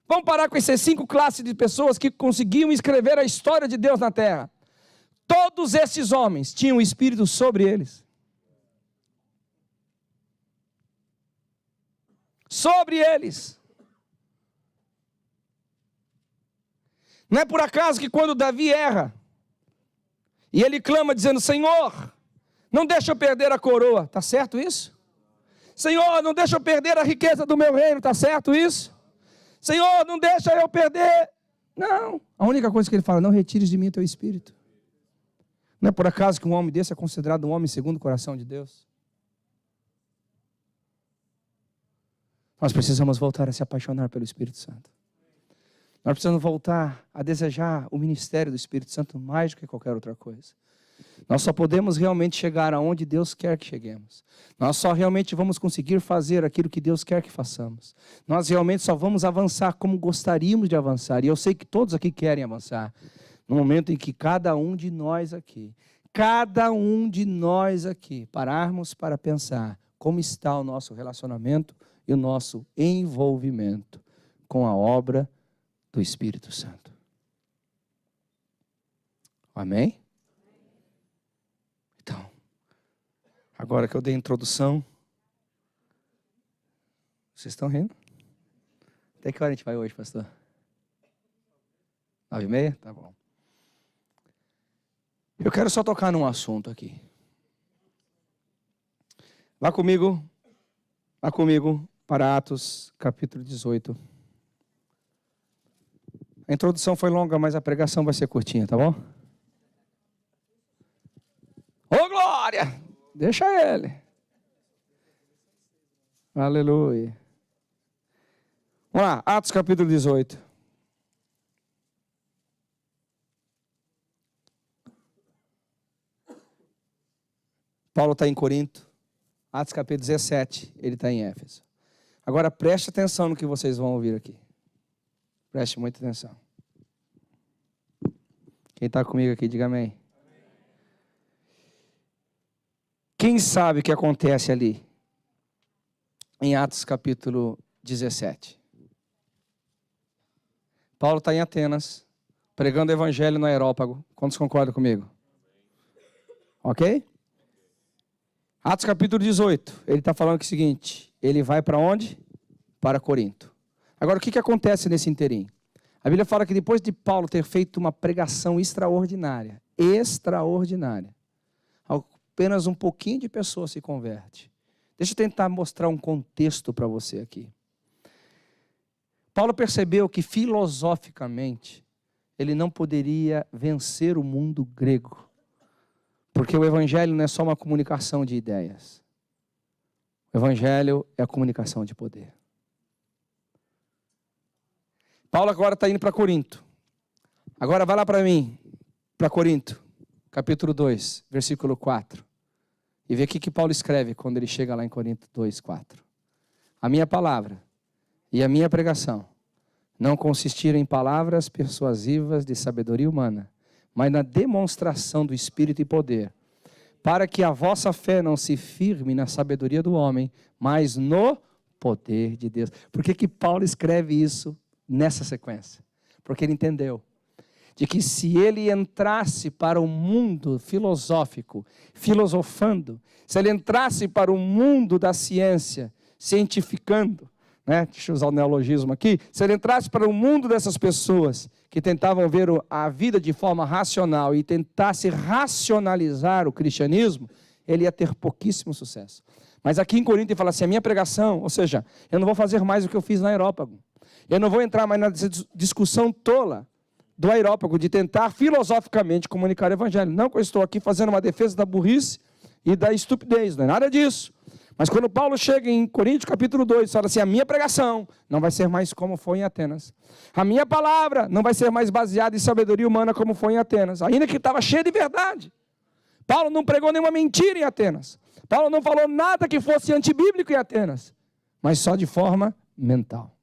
Speaker 1: Vamos parar com essas 5 classes de pessoas que conseguiam escrever a história de Deus na terra. Todos esses homens tinham o Espírito sobre eles. Sobre eles. Não é por acaso que quando Davi erra, e ele clama dizendo: Senhor, não deixa eu perder a coroa. Está certo isso? Senhor, não deixa eu perder a riqueza do meu reino. Está certo isso? Senhor, não deixa eu perder. Não. A única coisa que ele fala: não retires de mim o teu Espírito. Não é por acaso que um homem desse é considerado um homem segundo o coração de Deus? Nós precisamos voltar a se apaixonar pelo Espírito Santo. Nós precisamos voltar a desejar o ministério do Espírito Santo mais do que qualquer outra coisa. Nós só podemos realmente chegar aonde Deus quer que cheguemos. Nós só realmente vamos conseguir fazer aquilo que Deus quer que façamos. Nós realmente só vamos avançar como gostaríamos de avançar. E eu sei que todos aqui querem avançar. No momento em que cada um de nós aqui, pararmos para pensar como está o nosso relacionamento e o nosso envolvimento com a obra do Espírito Santo. Amém? Então, agora que eu dei a introdução, vocês estão rindo? Até que hora a gente vai hoje, pastor? 9h30? Tá bom. Eu quero só tocar num assunto aqui. Vá comigo para Atos, capítulo 18. A introdução foi longa, mas a pregação vai ser curtinha, tá bom? Ô, glória! Deixa ele. Aleluia. Vamos lá, Atos, capítulo 18. Paulo está em Corinto. Atos capítulo 17, ele está em Éfeso. Agora preste atenção no que vocês vão ouvir aqui. Preste muita atenção. Quem está comigo aqui, diga amém. Quem sabe o que acontece ali? Em Atos capítulo 17. Paulo está em Atenas, pregando o evangelho no Areópago. Quantos concordam comigo? Ok? Atos capítulo 18, ele está falando que é o seguinte, ele vai para onde? Para Corinto. Agora, o que acontece nesse interim? A Bíblia fala que depois de Paulo ter feito uma pregação extraordinária, apenas um pouquinho de pessoas se converte. Deixa eu tentar mostrar um contexto para você aqui. Paulo percebeu que filosoficamente ele não poderia vencer o mundo grego, porque o evangelho não é só uma comunicação de ideias. O evangelho é a comunicação de poder. Paulo agora está indo para Corinto. Agora vai lá para mim, para Corinto, capítulo 2, versículo 4. E vê o que Paulo escreve quando ele chega lá em Corinto 2, 4. A minha palavra e a minha pregação não consistiram em palavras persuasivas de sabedoria humana, mas na demonstração do Espírito e poder, para que a vossa fé não se firme na sabedoria do homem, mas no poder de Deus. Por que Paulo escreve isso nessa sequência? Porque ele entendeu de que se ele entrasse para o mundo filosófico, filosofando, se ele entrasse para o mundo da ciência, cientificando, deixa eu usar o neologismo aqui, se ele entrasse para o mundo dessas pessoas que tentavam ver a vida de forma racional e tentasse racionalizar o cristianismo, ele ia ter pouquíssimo sucesso. Mas aqui em Corinto ele fala assim, a minha pregação, ou seja, eu não vou fazer mais o que eu fiz na Areópago. Eu não vou entrar mais na discussão tola do Areópago, de tentar filosoficamente comunicar o evangelho. Não que eu estou aqui fazendo uma defesa da burrice e da estupidez, não é nada disso. Mas quando Paulo chega em Coríntios capítulo 2, fala assim, a minha pregação não vai ser mais como foi em Atenas. A minha palavra não vai ser mais baseada em sabedoria humana como foi em Atenas. Ainda que estava cheia de verdade. Paulo não pregou nenhuma mentira em Atenas. Paulo não falou nada que fosse antibíblico em Atenas. Mas só de forma mental.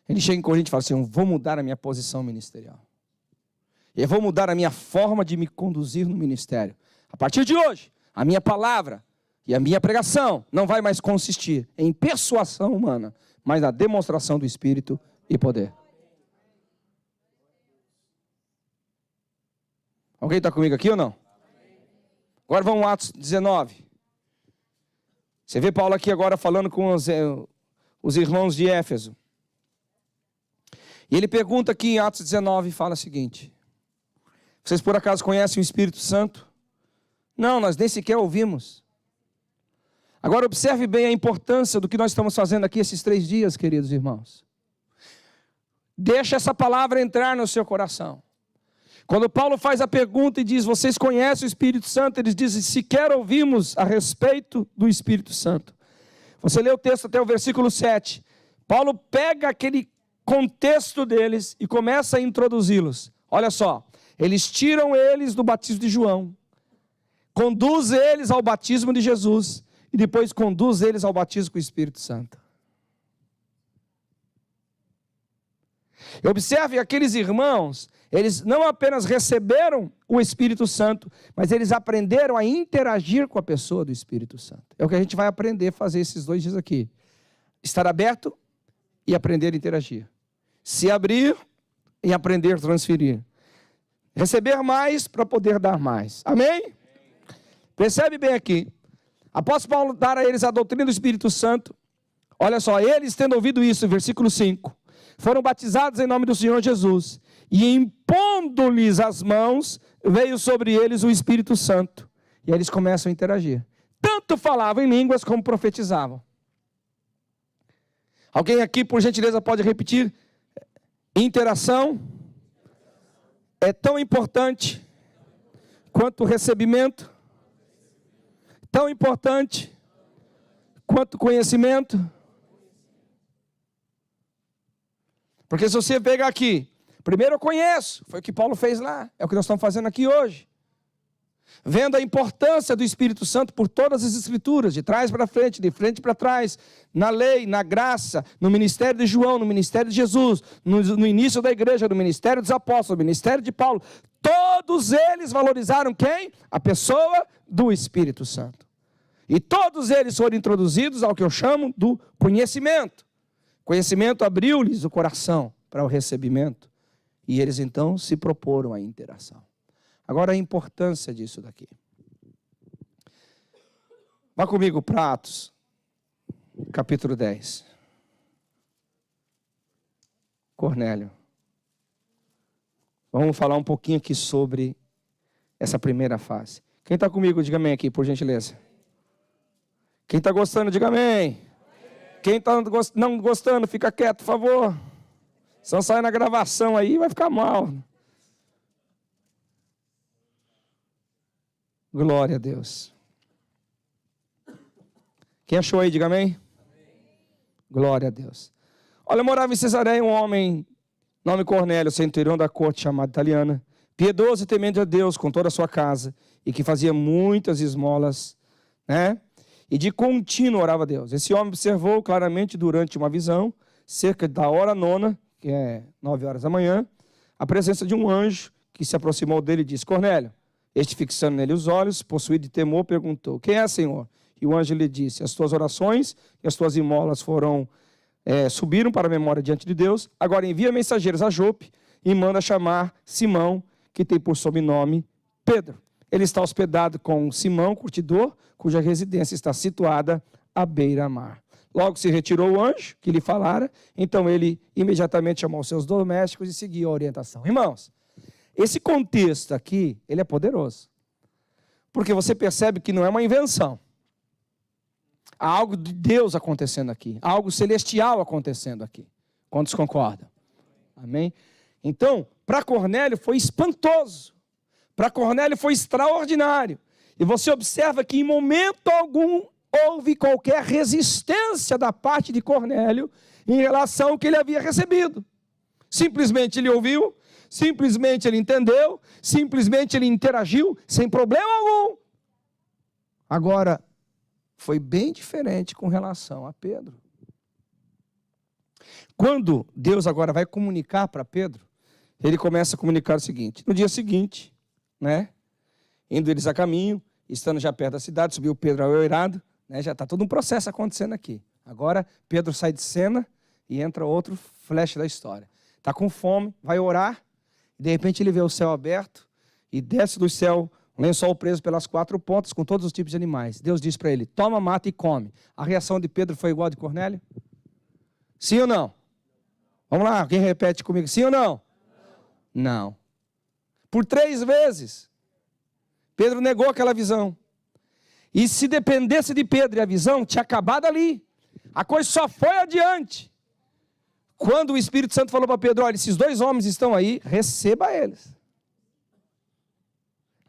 Speaker 1: Ele chega em Corinto e fala assim, eu vou mudar a minha posição ministerial. Eu vou mudar a minha forma de me conduzir no ministério. A partir de hoje, a minha palavra e a minha pregação não vai mais consistir em persuasão humana, mas na demonstração do Espírito e poder. Alguém está comigo aqui ou não? Agora vamos a Atos 19. Você vê Paulo aqui agora falando com os irmãos de Éfeso. E ele pergunta aqui em Atos 19 e fala o seguinte, vocês por acaso conhecem o Espírito Santo? Não, nós nem sequer ouvimos. Agora observe bem a importância do que nós estamos fazendo aqui esses 3 dias, queridos irmãos. Deixa essa palavra entrar no seu coração. Quando Paulo faz a pergunta e diz, vocês conhecem o Espírito Santo? Eles dizem, sequer ouvimos a respeito do Espírito Santo. Você lê o texto até o versículo 7. Paulo pega aquele contexto deles e começa a introduzi-los. Olha só, eles tiram eles do batismo de João, conduz eles ao batismo de Jesus e depois conduz eles ao batismo com o Espírito Santo. Observe, aqueles irmãos, eles não apenas receberam o Espírito Santo, mas eles aprenderam a interagir com a pessoa do Espírito Santo. É o que a gente vai aprender a fazer esses 2 dias aqui. Estar aberto e aprender a interagir. Se abrir e aprender a transferir. Receber mais para poder dar mais. Amém? Percebe bem aqui. Após Paulo dar a eles a doutrina do Espírito Santo, olha só, eles tendo ouvido isso, versículo 5, foram batizados em nome do Senhor Jesus, e impondo-lhes as mãos, veio sobre eles o Espírito Santo. E aí eles começam a interagir. Tanto falavam em línguas como profetizavam. Alguém aqui, por gentileza, pode repetir? Interação é tão importante quanto o recebimento, tão importante quanto o conhecimento. Porque se você pegar aqui, primeiro eu conheço, foi o que Paulo fez lá, é o que nós estamos fazendo aqui hoje. Vendo a importância do Espírito Santo por todas as Escrituras, de trás para frente, de frente para trás, na lei, na graça, no ministério de João, no ministério de Jesus, no início da igreja, no ministério dos apóstolos, no ministério de Paulo, todos eles valorizaram quem? A pessoa do Espírito Santo. E todos eles foram introduzidos ao que eu chamo do conhecimento. Conhecimento abriu-lhes o coração para o recebimento. E eles então se proporam a interação. Agora a importância disso daqui. Vá comigo para Atos, capítulo 10. Cornélio. Vamos falar um pouquinho aqui sobre essa primeira fase. Quem está comigo, diga amém aqui, por gentileza. Quem está gostando, diga amém. Quem está não gostando, fica quieto, por favor. Se não sair na gravação aí, vai ficar mal. Glória a Deus. Quem achou aí, diga amém. Glória a Deus. Olha, morava em Cesareia um homem, nome Cornélio, centurião da corte chamada italiana, piedoso e temente a Deus com toda a sua casa, e que fazia muitas esmolas, né? E de contínuo orava a Deus. Esse homem observou claramente durante uma visão, cerca da hora 9, que é 9 horas da manhã, a presença de um anjo que se aproximou dele e disse: Cornélio. Este, fixando nele os olhos, possuído de temor, perguntou: quem é, Senhor? E o anjo lhe disse: as tuas orações e as tuas esmolas subiram para a memória diante de Deus. Agora envia mensageiros a Jope e manda chamar Simão, que tem por sobrenome Pedro. Ele está hospedado com Simão, curtidor, cuja residência está situada à beira-mar. Logo se retirou o anjo que lhe falara, então ele imediatamente chamou os seus domésticos e seguiu a orientação. Irmãos, esse contexto aqui, ele é poderoso. Porque você percebe que não é uma invenção. Há algo de Deus acontecendo aqui. Há algo celestial acontecendo aqui. Quantos concordam? Amém? Então, para Cornélio foi espantoso. Para Cornélio foi extraordinário. E você observa que em momento algum houve qualquer resistência da parte de Cornélio em relação ao que ele havia recebido. Simplesmente ele ouviu, simplesmente ele entendeu, simplesmente ele interagiu, sem problema algum. Agora, foi bem diferente com relação a Pedro. Quando Deus agora vai comunicar para Pedro, ele começa a comunicar o seguinte: no dia seguinte, né, indo eles a caminho, estando já perto da cidade, subiu Pedro ao eirado, né, já está todo um processo acontecendo aqui. Agora Pedro sai de cena e entra outro flash da história. Está com fome, vai orar, e de repente ele vê o céu aberto e desce do céu um lençol preso pelas 4 pontas com todos os tipos de animais. Deus diz para ele: toma, mata e come. A reação de Pedro foi igual a de Cornélio? Sim ou não? Vamos lá, quem repete comigo? Sim ou não? Não. Por 3 vezes, Pedro negou aquela visão. E se dependesse de Pedro e a visão, tinha acabado ali. A coisa só foi adiante. Quando o Espírito Santo falou para Pedro: olha, esses 2 homens estão aí, receba eles.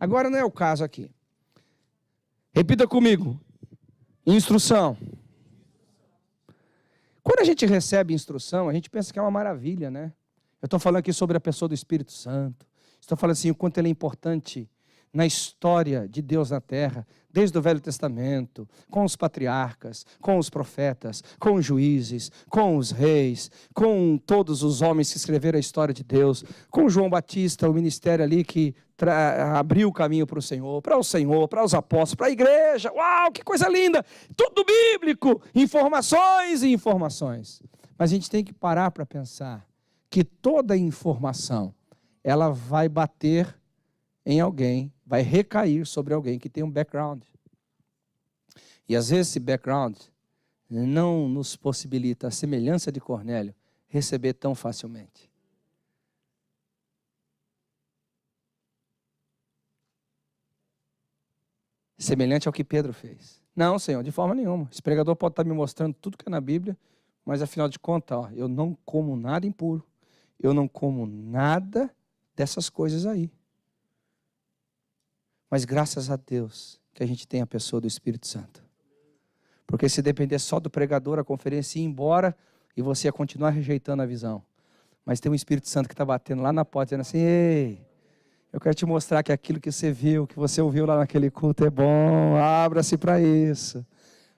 Speaker 1: Agora não é o caso aqui. Repita comigo. Instrução. Quando a gente recebe instrução, a gente pensa que é uma maravilha, né? Eu estou falando aqui sobre a pessoa do Espírito Santo. Estou falando assim, o quanto ele é importante na história de Deus na terra, desde o Velho Testamento, com os patriarcas, com os profetas, com os juízes, com os reis, com todos os homens que escreveram a história de Deus, com João Batista, o ministério ali que abriu o caminho para o Senhor, para os apóstolos, para a igreja. Uau, que coisa linda! Tudo bíblico, informações e informações. Mas a gente tem que parar para pensar que toda informação, ela vai bater em alguém, vai recair sobre alguém que tem um background. E às vezes esse background não nos possibilita, a semelhança de Cornélio, receber tão facilmente. Semelhante ao que Pedro fez. Não, Senhor, de forma nenhuma. Esse pregador pode estar me mostrando tudo que é na Bíblia, mas afinal de contas, ó, eu não como nada impuro. Eu não como nada dessas coisas aí. Mas graças a Deus que a gente tem a pessoa do Espírito Santo. Porque se depender só do pregador, a conferência ia embora e você ia continuar rejeitando a visão. Mas tem um Espírito Santo que está batendo lá na porta, dizendo assim: ei, eu quero te mostrar que aquilo que você viu, que você ouviu lá naquele culto é bom. Abra-se para isso.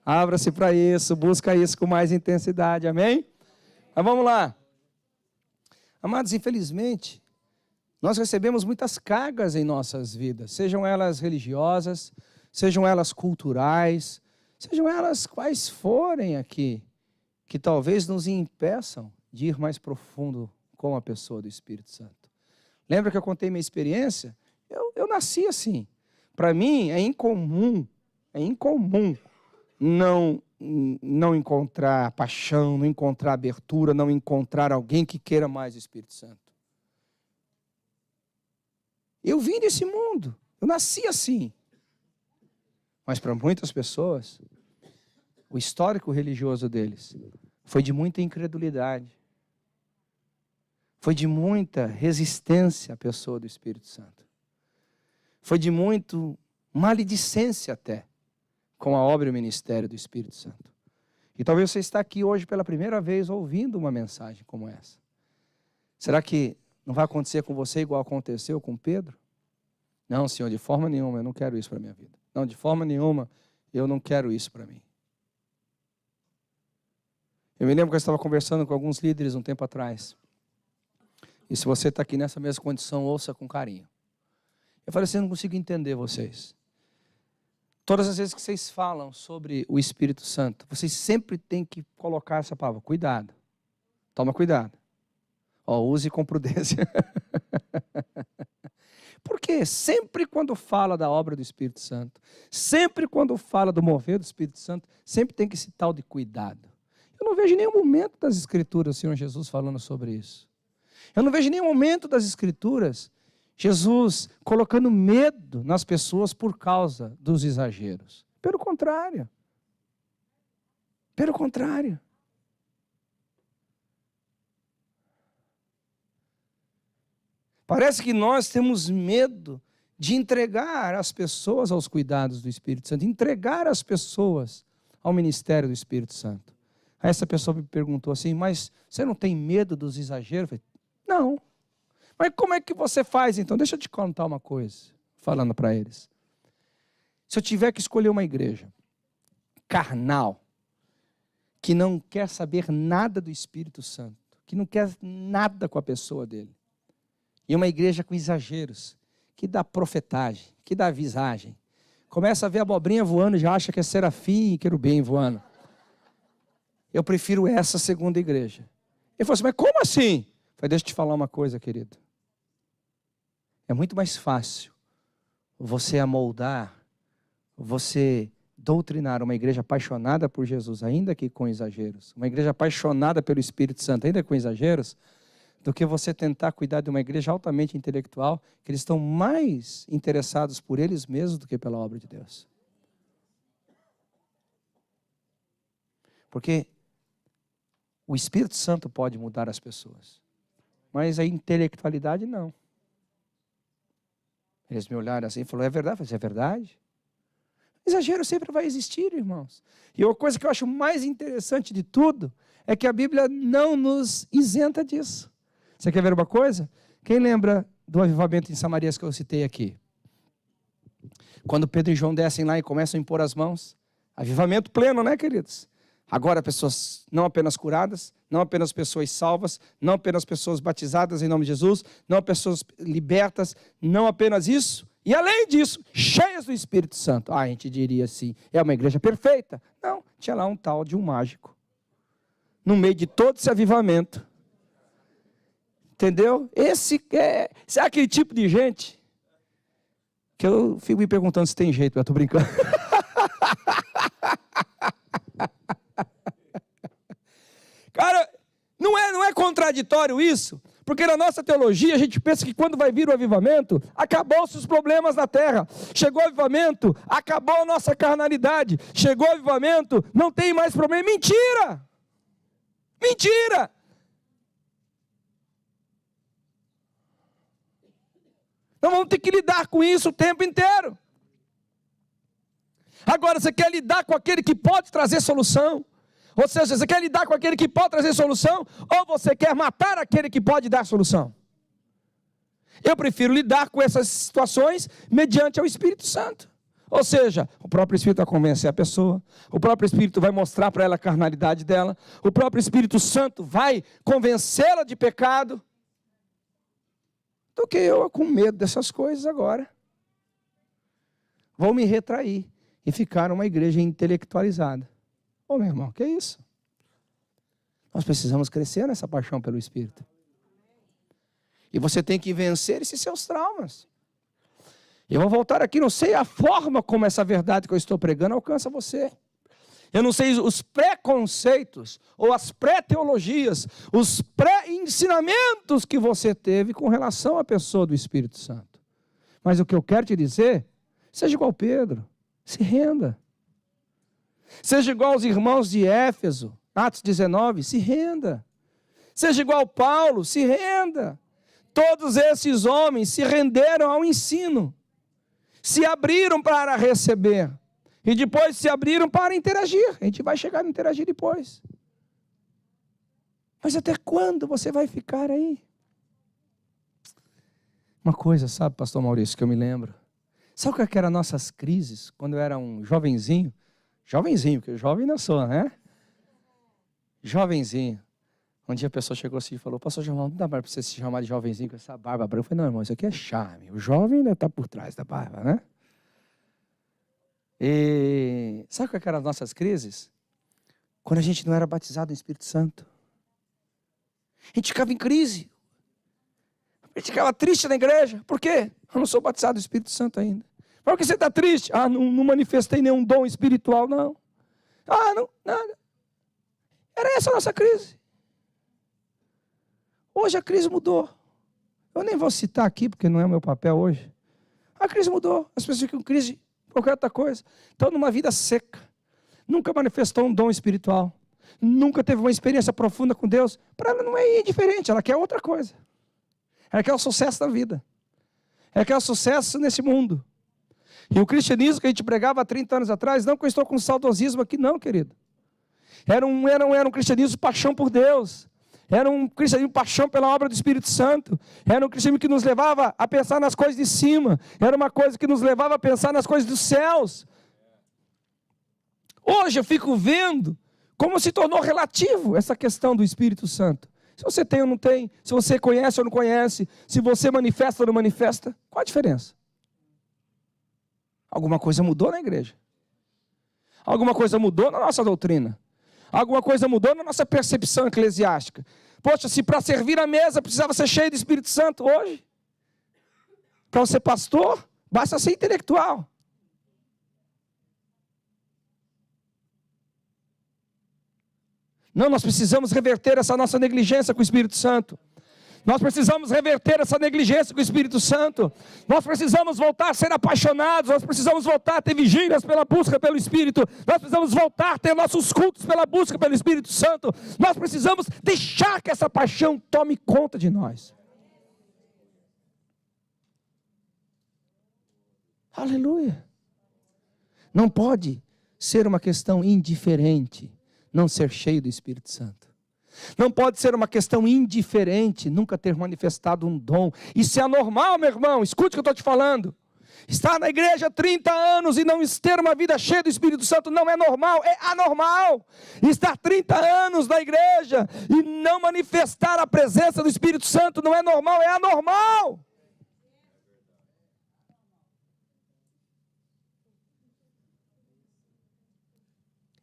Speaker 1: Abra-se para isso. Busca isso com mais intensidade. Amém? Mas vamos lá. Amados, infelizmente, nós recebemos muitas cargas em nossas vidas, sejam elas religiosas, sejam elas culturais, sejam elas quais forem aqui. que talvez nos impeçam de ir mais profundo com a pessoa do Espírito Santo. Lembra que eu contei minha experiência? Eu nasci assim. Para mim é incomum não encontrar paixão, não encontrar abertura, não encontrar alguém que queira mais o Espírito Santo. Eu vim desse mundo, eu nasci assim. Mas para muitas pessoas, o histórico religioso deles foi de muita incredulidade. Foi de muita resistência à pessoa do Espírito Santo. Foi de muito maledicência até com a obra e o ministério do Espírito Santo. E talvez você está aqui hoje pela primeira vez ouvindo uma mensagem como essa. Será que não vai acontecer com você igual aconteceu com Pedro? Não, Senhor, de forma nenhuma, eu não quero isso para a minha vida. Não, de forma nenhuma, eu não quero isso para mim. Eu me lembro que eu estava conversando com alguns líderes um tempo atrás. E se você está aqui nessa mesma condição, ouça com carinho. Eu falei assim, eu não consigo entender vocês. Todas as vezes que vocês falam sobre o Espírito Santo, vocês sempre têm que colocar essa palavra, cuidado. Toma cuidado. Use com prudência. Porque sempre quando fala da obra do Espírito Santo, sempre quando fala do mover do Espírito Santo, sempre tem que esse tal de cuidado. Eu não vejo nenhum momento das Escrituras o Senhor Jesus falando sobre isso. Eu não vejo nenhum momento das Escrituras Jesus colocando medo nas pessoas por causa dos exageros. Pelo contrário. Pelo contrário. Parece que nós temos medo de entregar as pessoas aos cuidados do Espírito Santo, entregar as pessoas ao ministério do Espírito Santo. Aí essa pessoa me perguntou assim, mas você não tem medo dos exageros? Eu falei, não. Mas como é que você faz então? Deixa eu te contar uma coisa, falando para eles. Se eu tiver que escolher uma igreja carnal, que não quer saber nada do Espírito Santo, que não quer nada com a pessoa dele, e uma igreja com exageros, que dá profetagem, que dá visagem, começa a ver a abobrinha voando e já acha que é serafim e querubim voando. Eu prefiro essa segunda igreja. Ele falou assim, mas como assim? Eu falei, deixa eu te falar uma coisa, querido. É muito mais fácil você amoldar, você doutrinar uma igreja apaixonada por Jesus, ainda que com exageros, uma igreja apaixonada pelo Espírito Santo, ainda com exageros, do que você tentar cuidar de uma igreja altamente intelectual, que eles estão mais interessados por eles mesmos do que pela obra de Deus. Porque o Espírito Santo pode mudar as pessoas, mas a intelectualidade não. Eles me olharam assim e falaram, é verdade? Eu falei, é verdade? Exagero sempre vai existir, irmãos. E uma coisa que eu acho mais interessante de tudo é que a Bíblia não nos isenta disso. Você quer ver uma coisa? Quem lembra do avivamento em Samarias que eu citei aqui? Quando Pedro e João descem lá e começam a impor as mãos. Avivamento pleno, né, queridos? Agora pessoas não apenas curadas, não apenas pessoas salvas, não apenas pessoas batizadas em nome de Jesus, não pessoas libertas, não apenas isso. E além disso, cheias do Espírito Santo. A gente diria assim, é uma igreja perfeita. Não, tinha lá um tal de um mágico. No meio de todo esse avivamento. Entendeu? Esse é aquele tipo de gente que eu fico me perguntando se tem jeito, eu estou brincando. Cara, não é contraditório isso? Porque na nossa teologia a gente pensa que quando vai vir o avivamento, acabou-se os problemas na terra. Chegou o avivamento, acabou a nossa carnalidade. Chegou o avivamento, não tem mais problema. Mentira! Mentira! Nós vamos ter que lidar com isso o tempo inteiro. Agora, você quer lidar com aquele que pode trazer solução? Ou seja, você quer lidar com aquele que pode trazer solução? Ou você quer matar aquele que pode dar solução? Eu prefiro lidar com essas situações mediante o Espírito Santo. Ou seja, o próprio Espírito vai convencer a pessoa, o próprio Espírito vai mostrar para ela a carnalidade dela, o próprio Espírito Santo vai convencê-la de pecado, do que eu com medo dessas coisas agora. Vou me retrair e ficar numa igreja intelectualizada. Ô meu irmão, que é isso? Nós precisamos crescer nessa paixão pelo Espírito. E você tem que vencer esses seus traumas. Eu vou voltar aqui, não sei a forma como essa verdade que eu estou pregando alcança você. Eu não sei os preconceitos, ou as pré-teologias, os pré-ensinamentos que você teve com relação à pessoa do Espírito Santo. Mas o que eu quero te dizer, seja igual Pedro, se renda. Seja igual aos irmãos de Éfeso, Atos 19, se renda. Seja igual Paulo, se renda. Todos esses homens se renderam ao ensino. Se abriram para receber. E depois se abriram para interagir. A gente vai chegar a interagir depois. Mas até quando você vai ficar aí? Uma coisa, sabe, pastor Maurício, que eu me lembro. Sabe o que eram nossas crises quando eu era um jovenzinho? Jovenzinho, porque jovem não sou, né? Jovenzinho. Um dia a pessoa chegou assim e falou, pastor Jamal, não dá mais para você se chamar de jovenzinho com essa barba branca. Eu falei, não, irmão, isso aqui é charme. O jovem ainda está por trás da barba, né? E sabe qual que eram as nossas crises? Quando a gente não era batizado no Espírito Santo. A gente ficava em crise. A gente ficava triste na igreja. Por quê? Eu não sou batizado no Espírito Santo ainda. Por que você está triste? Ah, não manifestei nenhum dom espiritual, não. Ah, não, nada. Era essa a nossa crise. Hoje a crise mudou. Eu nem vou citar aqui, porque não é o meu papel hoje. A crise mudou. As pessoas ficam em crise por qualquer outra coisa. Estão numa vida seca. Nunca manifestou um dom espiritual. Nunca teve uma experiência profunda com Deus. Para ela não é indiferente, ela quer outra coisa. Ela quer o sucesso da vida. Ela quer o sucesso nesse mundo. E o cristianismo que a gente pregava há 30 anos atrás, não que eu estou com saudosismo aqui, não, querido. Era um cristianismo de paixão por Deus. Era um cristianismo de paixão pela obra do Espírito Santo. Era um cristianismo que nos levava a pensar nas coisas de cima. Era uma coisa que nos levava a pensar nas coisas dos céus. Hoje eu fico vendo como se tornou relativo essa questão do Espírito Santo. Se você tem ou não tem, se você conhece ou não conhece, se você manifesta ou não manifesta, qual a diferença? Alguma coisa mudou na igreja. Alguma coisa mudou na nossa doutrina. Alguma coisa mudou na nossa percepção eclesiástica. Poxa, se para servir a mesa precisava ser cheio do Espírito Santo hoje, para ser pastor, basta ser intelectual. Não, nós precisamos reverter essa nossa negligência com o Espírito Santo. Nós precisamos reverter essa negligência com o Espírito Santo. Nós precisamos voltar a ser apaixonados. Nós precisamos voltar a ter vigílias pela busca pelo Espírito. Nós precisamos voltar a ter nossos cultos pela busca pelo Espírito Santo. Nós precisamos deixar que essa paixão tome conta de nós. Aleluia. Não pode ser uma questão indiferente não ser cheio do Espírito Santo. Não pode ser uma questão indiferente nunca ter manifestado um dom. Isso é anormal, meu irmão. Escute o que eu estou te falando. Estar na igreja há 30 anos e não ter uma vida cheia do Espírito Santo não é normal, é anormal. Estar 30 anos na igreja e não manifestar a presença do Espírito Santo não é normal, é anormal.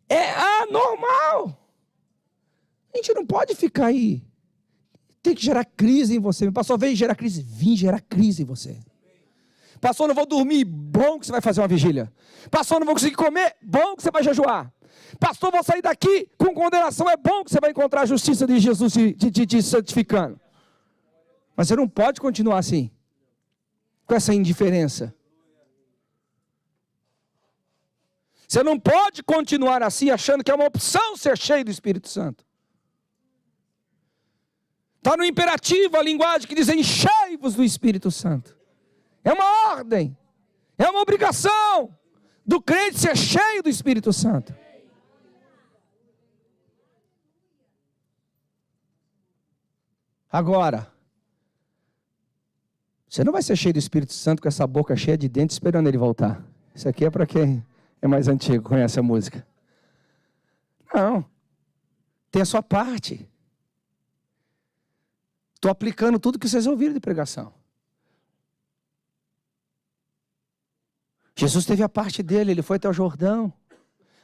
Speaker 1: É anormal. A gente não pode ficar aí. Tem que gerar crise em você. Pastor, vem gerar crise. Vim gerar crise em você. Pastor, não vou dormir. Bom que você vai fazer uma vigília. Pastor, não vou conseguir comer. Bom que você vai jejuar. Pastor, vou sair daqui com condenação. É bom que você vai encontrar a justiça de Jesus te santificando. Mas você não pode continuar assim. Com essa indiferença. Você não pode continuar assim achando que é uma opção ser cheio do Espírito Santo. Está no imperativo a linguagem que diz enchei-vos do Espírito Santo. É uma ordem, é uma obrigação do crente ser cheio do Espírito Santo. Agora, você não vai ser cheio do Espírito Santo com essa boca cheia de dentes esperando ele voltar. Isso aqui é para quem é mais antigo, conhece a música. Não, tem a sua parte. Estou aplicando tudo que vocês ouviram de pregação. Jesus teve a parte dele, ele foi até o Jordão.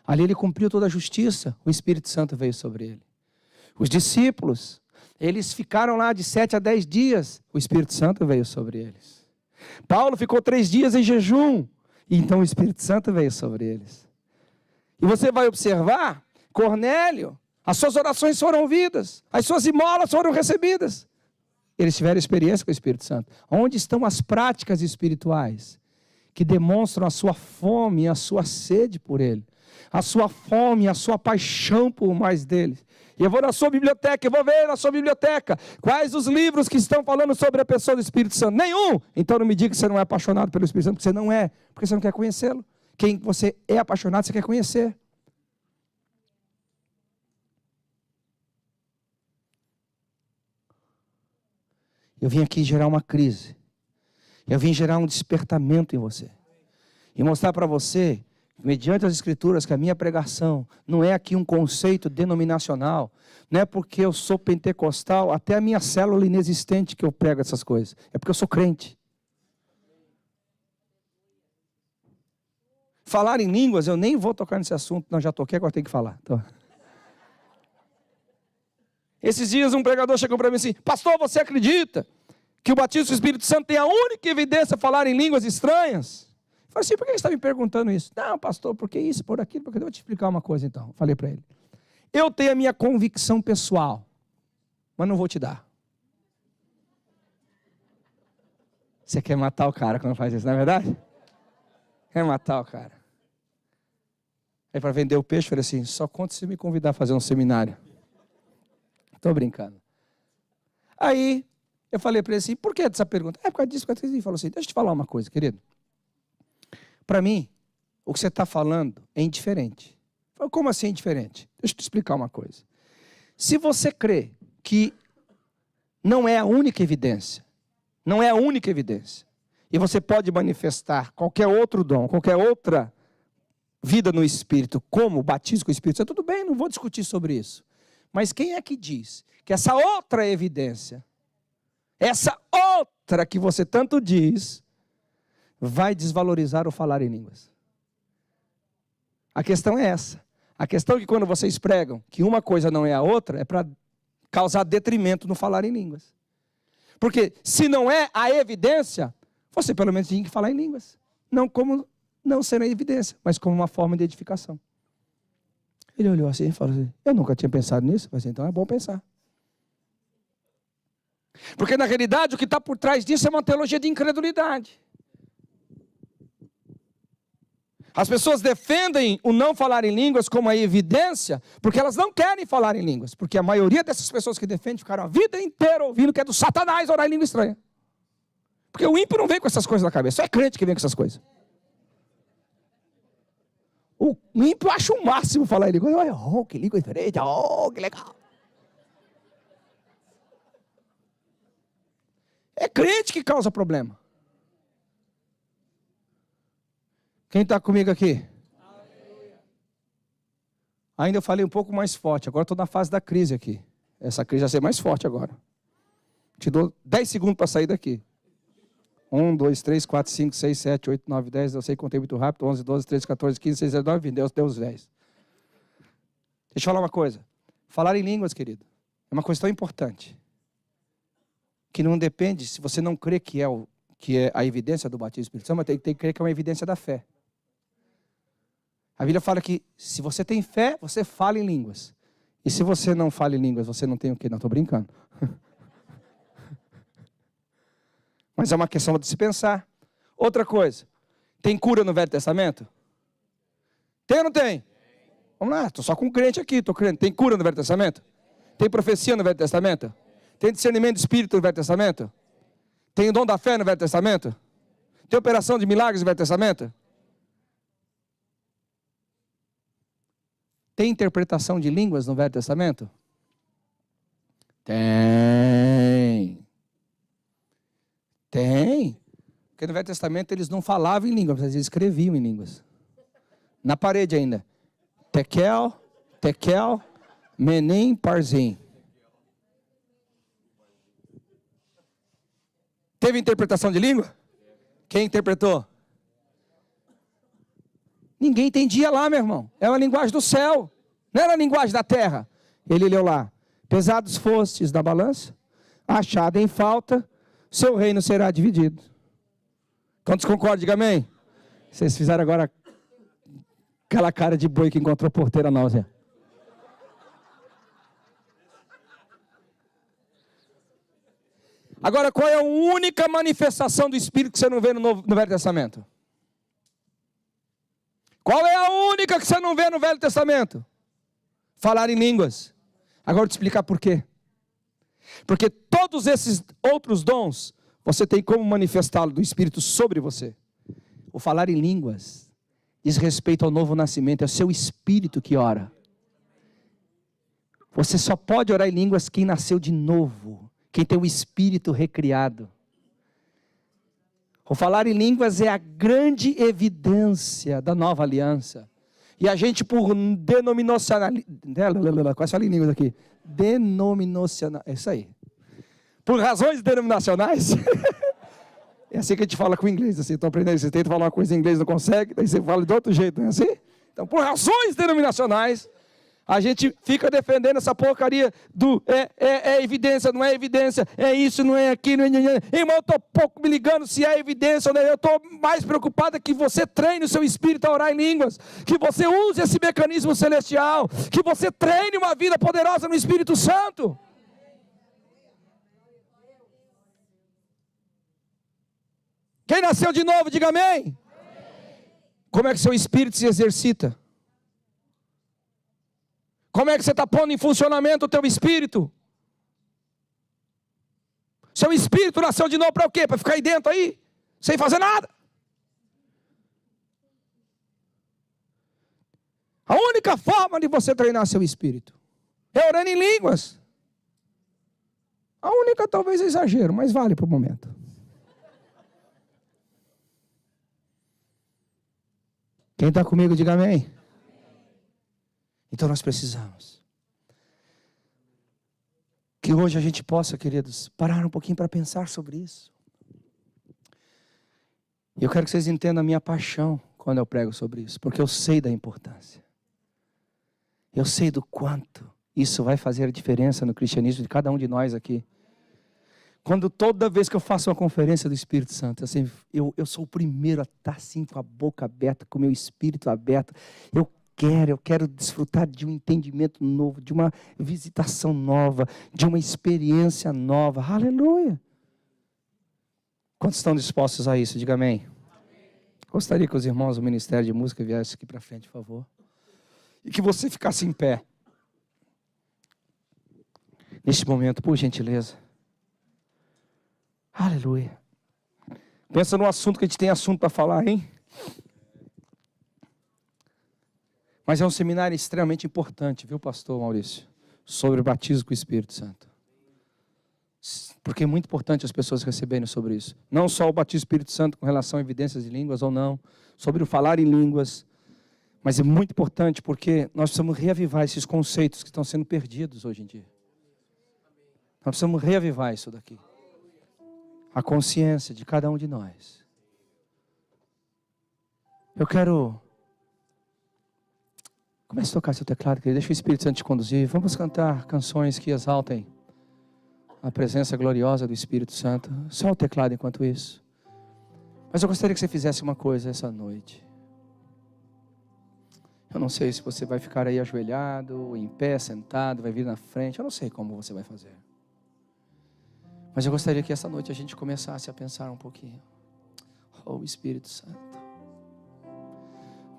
Speaker 1: Ali ele cumpriu toda a justiça, o Espírito Santo veio sobre ele. Os discípulos, eles ficaram lá de 7 a 10 dias. O Espírito Santo veio sobre eles. Paulo ficou 3 dias em jejum. E então o Espírito Santo veio sobre eles. E você vai observar, Cornélio, as suas orações foram ouvidas. As suas esmolas foram recebidas. Eles tiveram experiência com o Espírito Santo. Onde estão as práticas espirituais que demonstram a sua fome e a sua sede por Ele? A sua fome e a sua paixão por mais dele. E eu vou na sua biblioteca, eu vou ver na sua biblioteca quais os livros que estão falando sobre a pessoa do Espírito Santo. Nenhum! Então não me diga que você não é apaixonado pelo Espírito Santo, porque você não é, porque você não quer conhecê-lo. Quem você é apaixonado, você quer conhecer. Eu vim aqui gerar uma crise. Eu vim gerar um despertamento em você. E mostrar para você, mediante as Escrituras, que a minha pregação não é aqui um conceito denominacional. Não é porque eu sou pentecostal, até a minha célula inexistente que eu prego essas coisas. É porque eu sou crente. Falar em línguas, eu nem vou tocar nesse assunto. Não, já toquei, agora tenho que falar. Então. Esses dias um pregador chegou para mim assim: pastor, você acredita que o batismo do Espírito Santo tem a única evidência de falar em línguas estranhas? Eu falei assim: por que você está me perguntando isso? Não, pastor, por que isso, por aquilo? Porque eu vou te explicar uma coisa então. Falei para ele: eu tenho a minha convicção pessoal, mas não vou te dar. Você quer matar o cara quando faz isso, não é verdade? Quer matar o cara. Aí para vender o peixe, eu falei assim: só conta se me convidar a fazer um seminário. Estou brincando. Aí eu falei para ele assim: por que essa pergunta? É por causa disso, porque ele falou assim: deixa eu te falar uma coisa, querido. Para mim, o que você está falando é indiferente. Eu falei: como assim indiferente? Deixa eu te explicar uma coisa. Se você crê que não é a única evidência, não é a única evidência, e você pode manifestar qualquer outro dom, qualquer outra vida no Espírito, como o batismo com o Espírito Santo, tudo bem, não vou discutir sobre isso. Mas quem é que diz que essa outra evidência, essa outra que você tanto diz, vai desvalorizar o falar em línguas? A questão é essa. A questão é que quando vocês pregam que uma coisa não é a outra, é para causar detrimento no falar em línguas. Porque se não é a evidência, você pelo menos tem que falar em línguas. Não como não sendo a evidência, mas como uma forma de edificação. Ele olhou assim e falou assim: eu nunca tinha pensado nisso. Eu falei assim: então é bom pensar. Porque na realidade o que está por trás disso é uma teologia de incredulidade. As pessoas defendem o não falar em línguas como a evidência, porque elas não querem falar em línguas. Porque a maioria dessas pessoas que defendem ficaram a vida inteira ouvindo que é do Satanás orar em língua estranha. Porque o ímpio não vem com essas coisas na cabeça, só é crente que vem com essas coisas. O ímpio acha o máximo falar em língua. Oh, que língua diferente, oh, que legal. É crente que causa problema. Quem está comigo aqui? Ainda eu falei um pouco mais forte. Agora estou na fase da crise aqui. Essa crise vai ser mais forte agora. Te dou 10 segundos para sair daqui. 1, 2, 3, 4, 5, 6, 7, 8, 9, 10. Eu sei que contei muito rápido. 11, 12, 13, 14, 15, 16, 19, 20. Deus deu os 10. Deixa eu falar uma coisa. Falar em línguas, querido, é uma coisa tão importante. Que não depende, se você não crê que é a evidência do batismo do Espírito Santo, mas tem que crer que é uma evidência da fé. A Bíblia fala que se você tem fé, você fala em línguas. E se você não fala em línguas, você não tem o quê? Não, estou brincando. Mas é uma questão de se pensar. Outra coisa, tem cura no Velho Testamento? Tem ou não tem? Vamos lá, estou só com um crente aqui, estou crendo. Tem cura no Velho Testamento? Tem profecia no Velho Testamento? Tem discernimento de espírito no Velho Testamento? Tem o dom da fé no Velho Testamento? Tem operação de milagres no Velho Testamento? Tem interpretação de línguas no Velho Testamento? Tem. Tem. Porque no Velho Testamento eles não falavam em línguas, mas eles escreviam em línguas. Na parede ainda. Tekel, Menem, Parzim. Teve interpretação de língua? Quem interpretou? Ninguém entendia lá, meu irmão. Era a linguagem do céu. Não era a linguagem da terra. Ele leu lá. Pesados fostes na balança, achado em falta, seu reino será dividido. Quantos concordam? Diga amém. Vocês fizeram agora aquela cara de boi que encontrou porteira náusea. Agora, qual é a única manifestação do Espírito que você não vê no Velho Testamento? Qual é a única que você não vê no Velho Testamento? Falar em línguas. Agora eu vou te explicar por quê. Porque todos esses outros dons, você tem como manifestá-lo do Espírito sobre você. O falar em línguas diz respeito ao novo nascimento, é o seu Espírito que ora. Você só pode orar em línguas quem nasceu de novo, quem tem o Espírito recriado. O falar em línguas é a grande evidência da nova aliança. E a gente por denominacionalidade, quase falei em línguas aqui, denominacional, é isso aí. Por razões denominacionais, é assim que a gente fala com o inglês, assim, estão aprendendo, você tenta falar uma coisa em inglês, não consegue, daí você fala de outro jeito, não é assim? Então, por razões denominacionais, a gente fica defendendo essa porcaria do é evidência, não é evidência, é isso, não é aquilo. Irmão, eu estou pouco me ligando se é evidência ou não. Eu estou mais preocupado que você treine o seu espírito a orar em línguas, que você use esse mecanismo celestial, que você treine uma vida poderosa no Espírito Santo. Quem nasceu de novo, diga amém. Como é que seu espírito se exercita? Como é que você está pondo em funcionamento o teu espírito? Seu espírito nasceu de novo para o quê? Para ficar aí dentro aí, sem fazer nada. A única forma de você treinar seu espírito é orando em línguas. A única talvez é exagero, mas vale para o momento. Quem está comigo, diga amém. Então nós precisamos que hoje a gente possa, queridos, parar um pouquinho para pensar sobre isso. E eu quero que vocês entendam a minha paixão quando eu prego sobre isso, porque eu sei da importância. Eu sei do quanto isso vai fazer a diferença no cristianismo de cada um de nós aqui. Quando toda vez que eu faço uma conferência do Espírito Santo, assim, eu sou o primeiro a estar assim com a boca aberta, com o meu espírito aberto. Eu quero desfrutar de um entendimento novo, de uma visitação nova, de uma experiência nova. Aleluia! Quantos estão dispostos a isso? Diga amém. Gostaria que os irmãos do Ministério de Música viessem aqui para frente, por favor. E que você ficasse em pé. Neste momento, por gentileza. Aleluia. Pensa no assunto que a gente tem assunto para falar, hein? Mas é um seminário extremamente importante, viu, pastor Maurício? Sobre o batismo com o Espírito Santo. Porque é muito importante as pessoas receberem sobre isso. Não só o batismo com o Espírito Santo com relação a evidências de línguas ou não. Sobre o falar em línguas. Mas é muito importante porque nós precisamos reavivar esses conceitos que estão sendo perdidos hoje em dia. Nós precisamos reavivar isso daqui. A consciência de cada um de nós. Eu quero... Comece a tocar seu teclado, querido. Deixa o Espírito Santo te conduzir. Vamos cantar canções que exaltem a presença gloriosa do Espírito Santo. Só o teclado enquanto isso. Mas eu gostaria que você fizesse uma coisa essa noite. Eu não sei se você vai ficar aí ajoelhado, em pé, sentado, vai vir na frente. Eu não sei como você vai fazer. Mas eu gostaria que essa noite a gente começasse a pensar um pouquinho. Oh, Espírito Santo.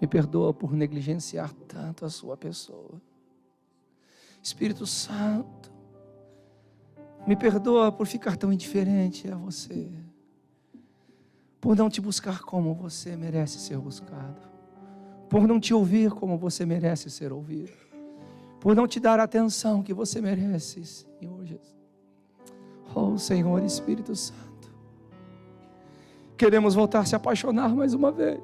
Speaker 1: Me perdoa por negligenciar tanto a sua pessoa. Espírito Santo, me perdoa por ficar tão indiferente a você. Por não te buscar como você merece ser buscado. Por não te ouvir como você merece ser ouvido. Por não te dar a atenção que você merece, Senhor Jesus. Oh, Senhor Espírito Santo. Queremos voltar a se apaixonar mais uma vez.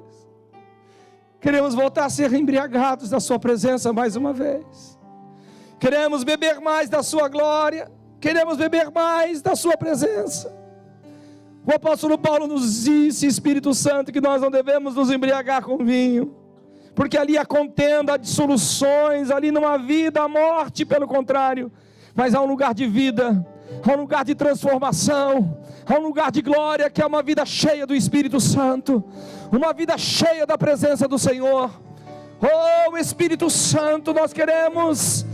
Speaker 1: Queremos voltar a ser embriagados da sua presença mais uma vez. Queremos beber mais da sua glória. Queremos beber mais da sua presença. O apóstolo Paulo nos disse, Espírito Santo, que nós não devemos nos embriagar com vinho. Porque ali há contenda, há dissoluções, ali não há vida, há morte, pelo contrário. mas há um lugar de vida, há um lugar de transformação, há um lugar de glória, que é uma vida cheia do Espírito Santo, uma vida cheia da presença do Senhor. Oh, Espírito Santo, nós queremos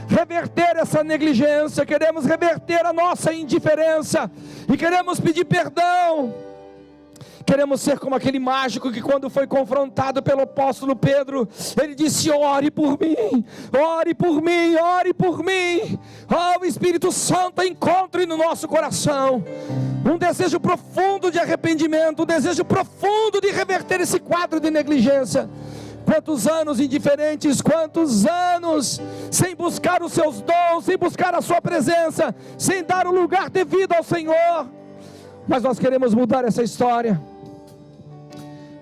Speaker 1: reverter essa negligência, queremos reverter a nossa indiferença, e queremos pedir perdão. Queremos ser como aquele mágico que, quando foi confrontado pelo apóstolo Pedro, ele disse: ore por mim, ore por mim, ore por mim. Oh, o Espírito Santo encontre no nosso coração um desejo profundo de arrependimento, um desejo profundo de reverter esse quadro de negligência. Quantos anos indiferentes, quantos anos sem buscar os seus dons, sem buscar a sua presença, sem dar o lugar devido ao Senhor. Mas nós queremos mudar essa história.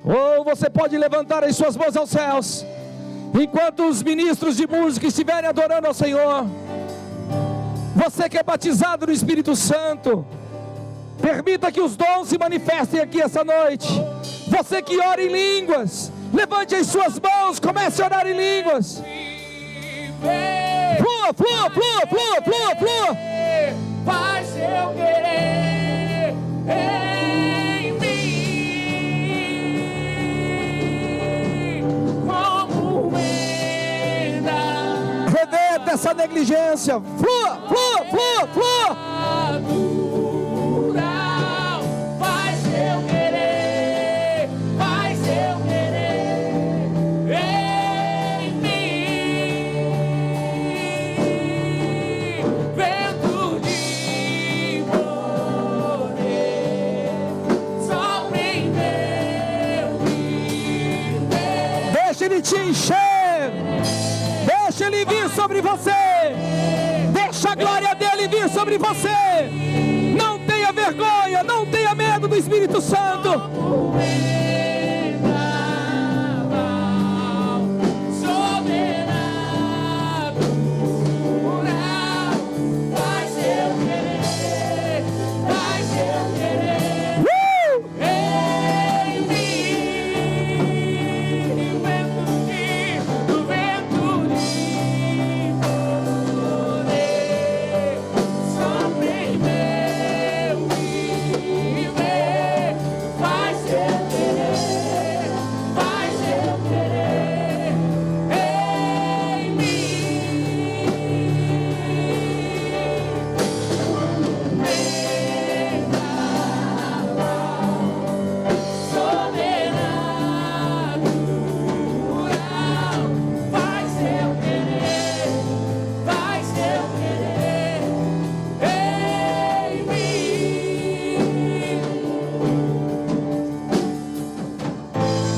Speaker 1: Ou você pode levantar as suas mãos aos céus, enquanto os ministros de música estiverem adorando ao Senhor. Você que é batizado no Espírito Santo, permita que os dons se manifestem aqui essa noite. Você que ora em línguas, levante as suas mãos, comece a orar em línguas. Flua, flua, flua, flua, flua, flua.
Speaker 2: Faz seu querer em mim, como venda.
Speaker 1: Reverta essa negligência. Flua, flua, flua, flua.
Speaker 2: Faz seu querer, faz seu querer em mim. Vento de poder, sopra em meu viver.
Speaker 1: Deixa Ele te encher, deixa Ele vir sobre você, deixa a glória dEle vir sobre você. Não tenha vergonha, não tenha medo do Espírito Santo.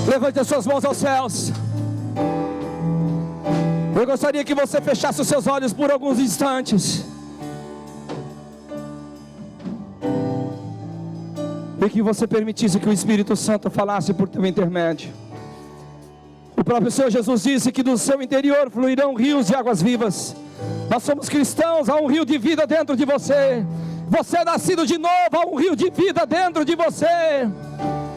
Speaker 1: Levante as suas mãos aos céus. Eu gostaria que você fechasse os seus olhos por alguns instantes, e que você permitisse que o Espírito Santo falasse por teu intermédio. O próprio Senhor Jesus disse que do seu interior fluirão rios de águas vivas. Nós somos cristãos, há um rio de vida dentro de você. Você é nascido de novo, há um rio de vida dentro de você.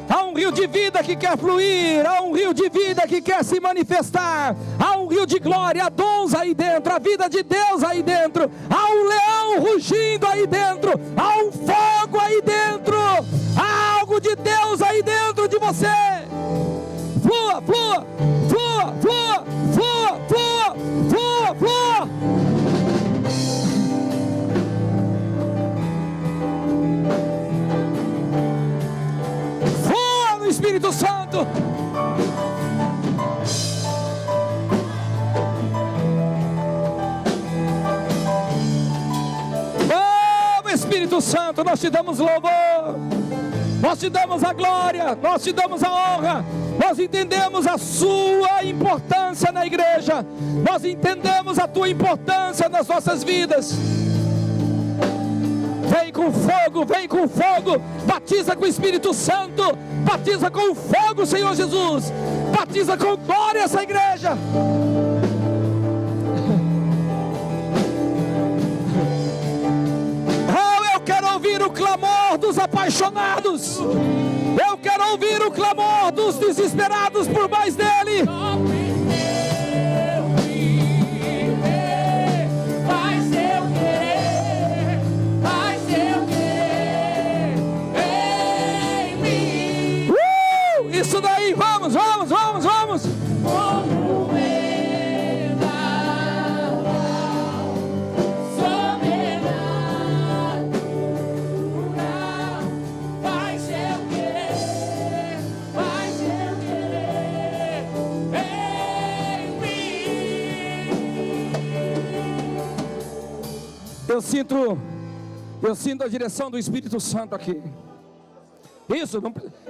Speaker 1: Há um rio de vida que quer fluir, há um rio de vida que quer se manifestar, há um rio de glória, há dons aí dentro, a vida de Deus aí dentro, há um leão rugindo aí dentro, há um fogo aí dentro, há algo de Deus aí dentro de você. Flua, flua, flua, flua, flua, flua, flua, flua. Espírito Santo, oh Espírito Santo, nós te damos louvor, nós te damos a glória, nós te damos a honra. Nós entendemos a sua importância na igreja, nós entendemos a tua importância nas nossas vidas. Vem com fogo, batiza com o Espírito Santo, batiza com o fogo, Senhor Jesus, batiza com glória essa igreja. Oh, eu quero ouvir o clamor dos apaixonados, eu quero ouvir o clamor dos desesperados por mais dele.
Speaker 2: Faz
Speaker 1: Eu sinto a direção do Espírito Santo aqui. Isso,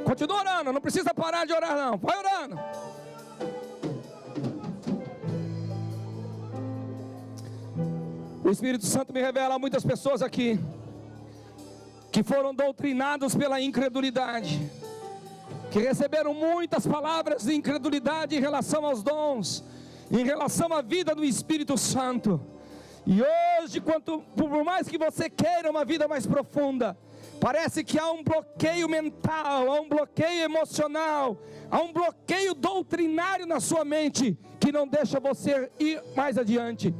Speaker 1: continua orando, não precisa parar de orar não, vai orando. O Espírito Santo me revela muitas pessoas aqui que foram doutrinados pela incredulidade, que receberam muitas palavras de incredulidade em relação aos dons, em relação à vida do Espírito Santo. E hoje, por mais que você queira uma vida mais profunda, parece que há um bloqueio mental, há um bloqueio emocional, há um bloqueio doutrinário na sua mente, que não deixa você ir mais adiante.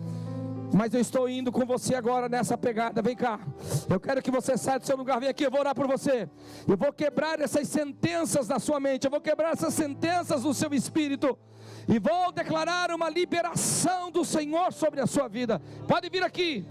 Speaker 1: Mas eu estou indo com você agora nessa pegada. Vem cá, eu quero que você saia do seu lugar. Vem aqui, eu vou orar por você. Eu vou quebrar essas sentenças na sua mente, eu vou quebrar essas sentenças no seu espírito, e vou declarar uma liberação do Senhor sobre a sua vida. Pode vir aqui.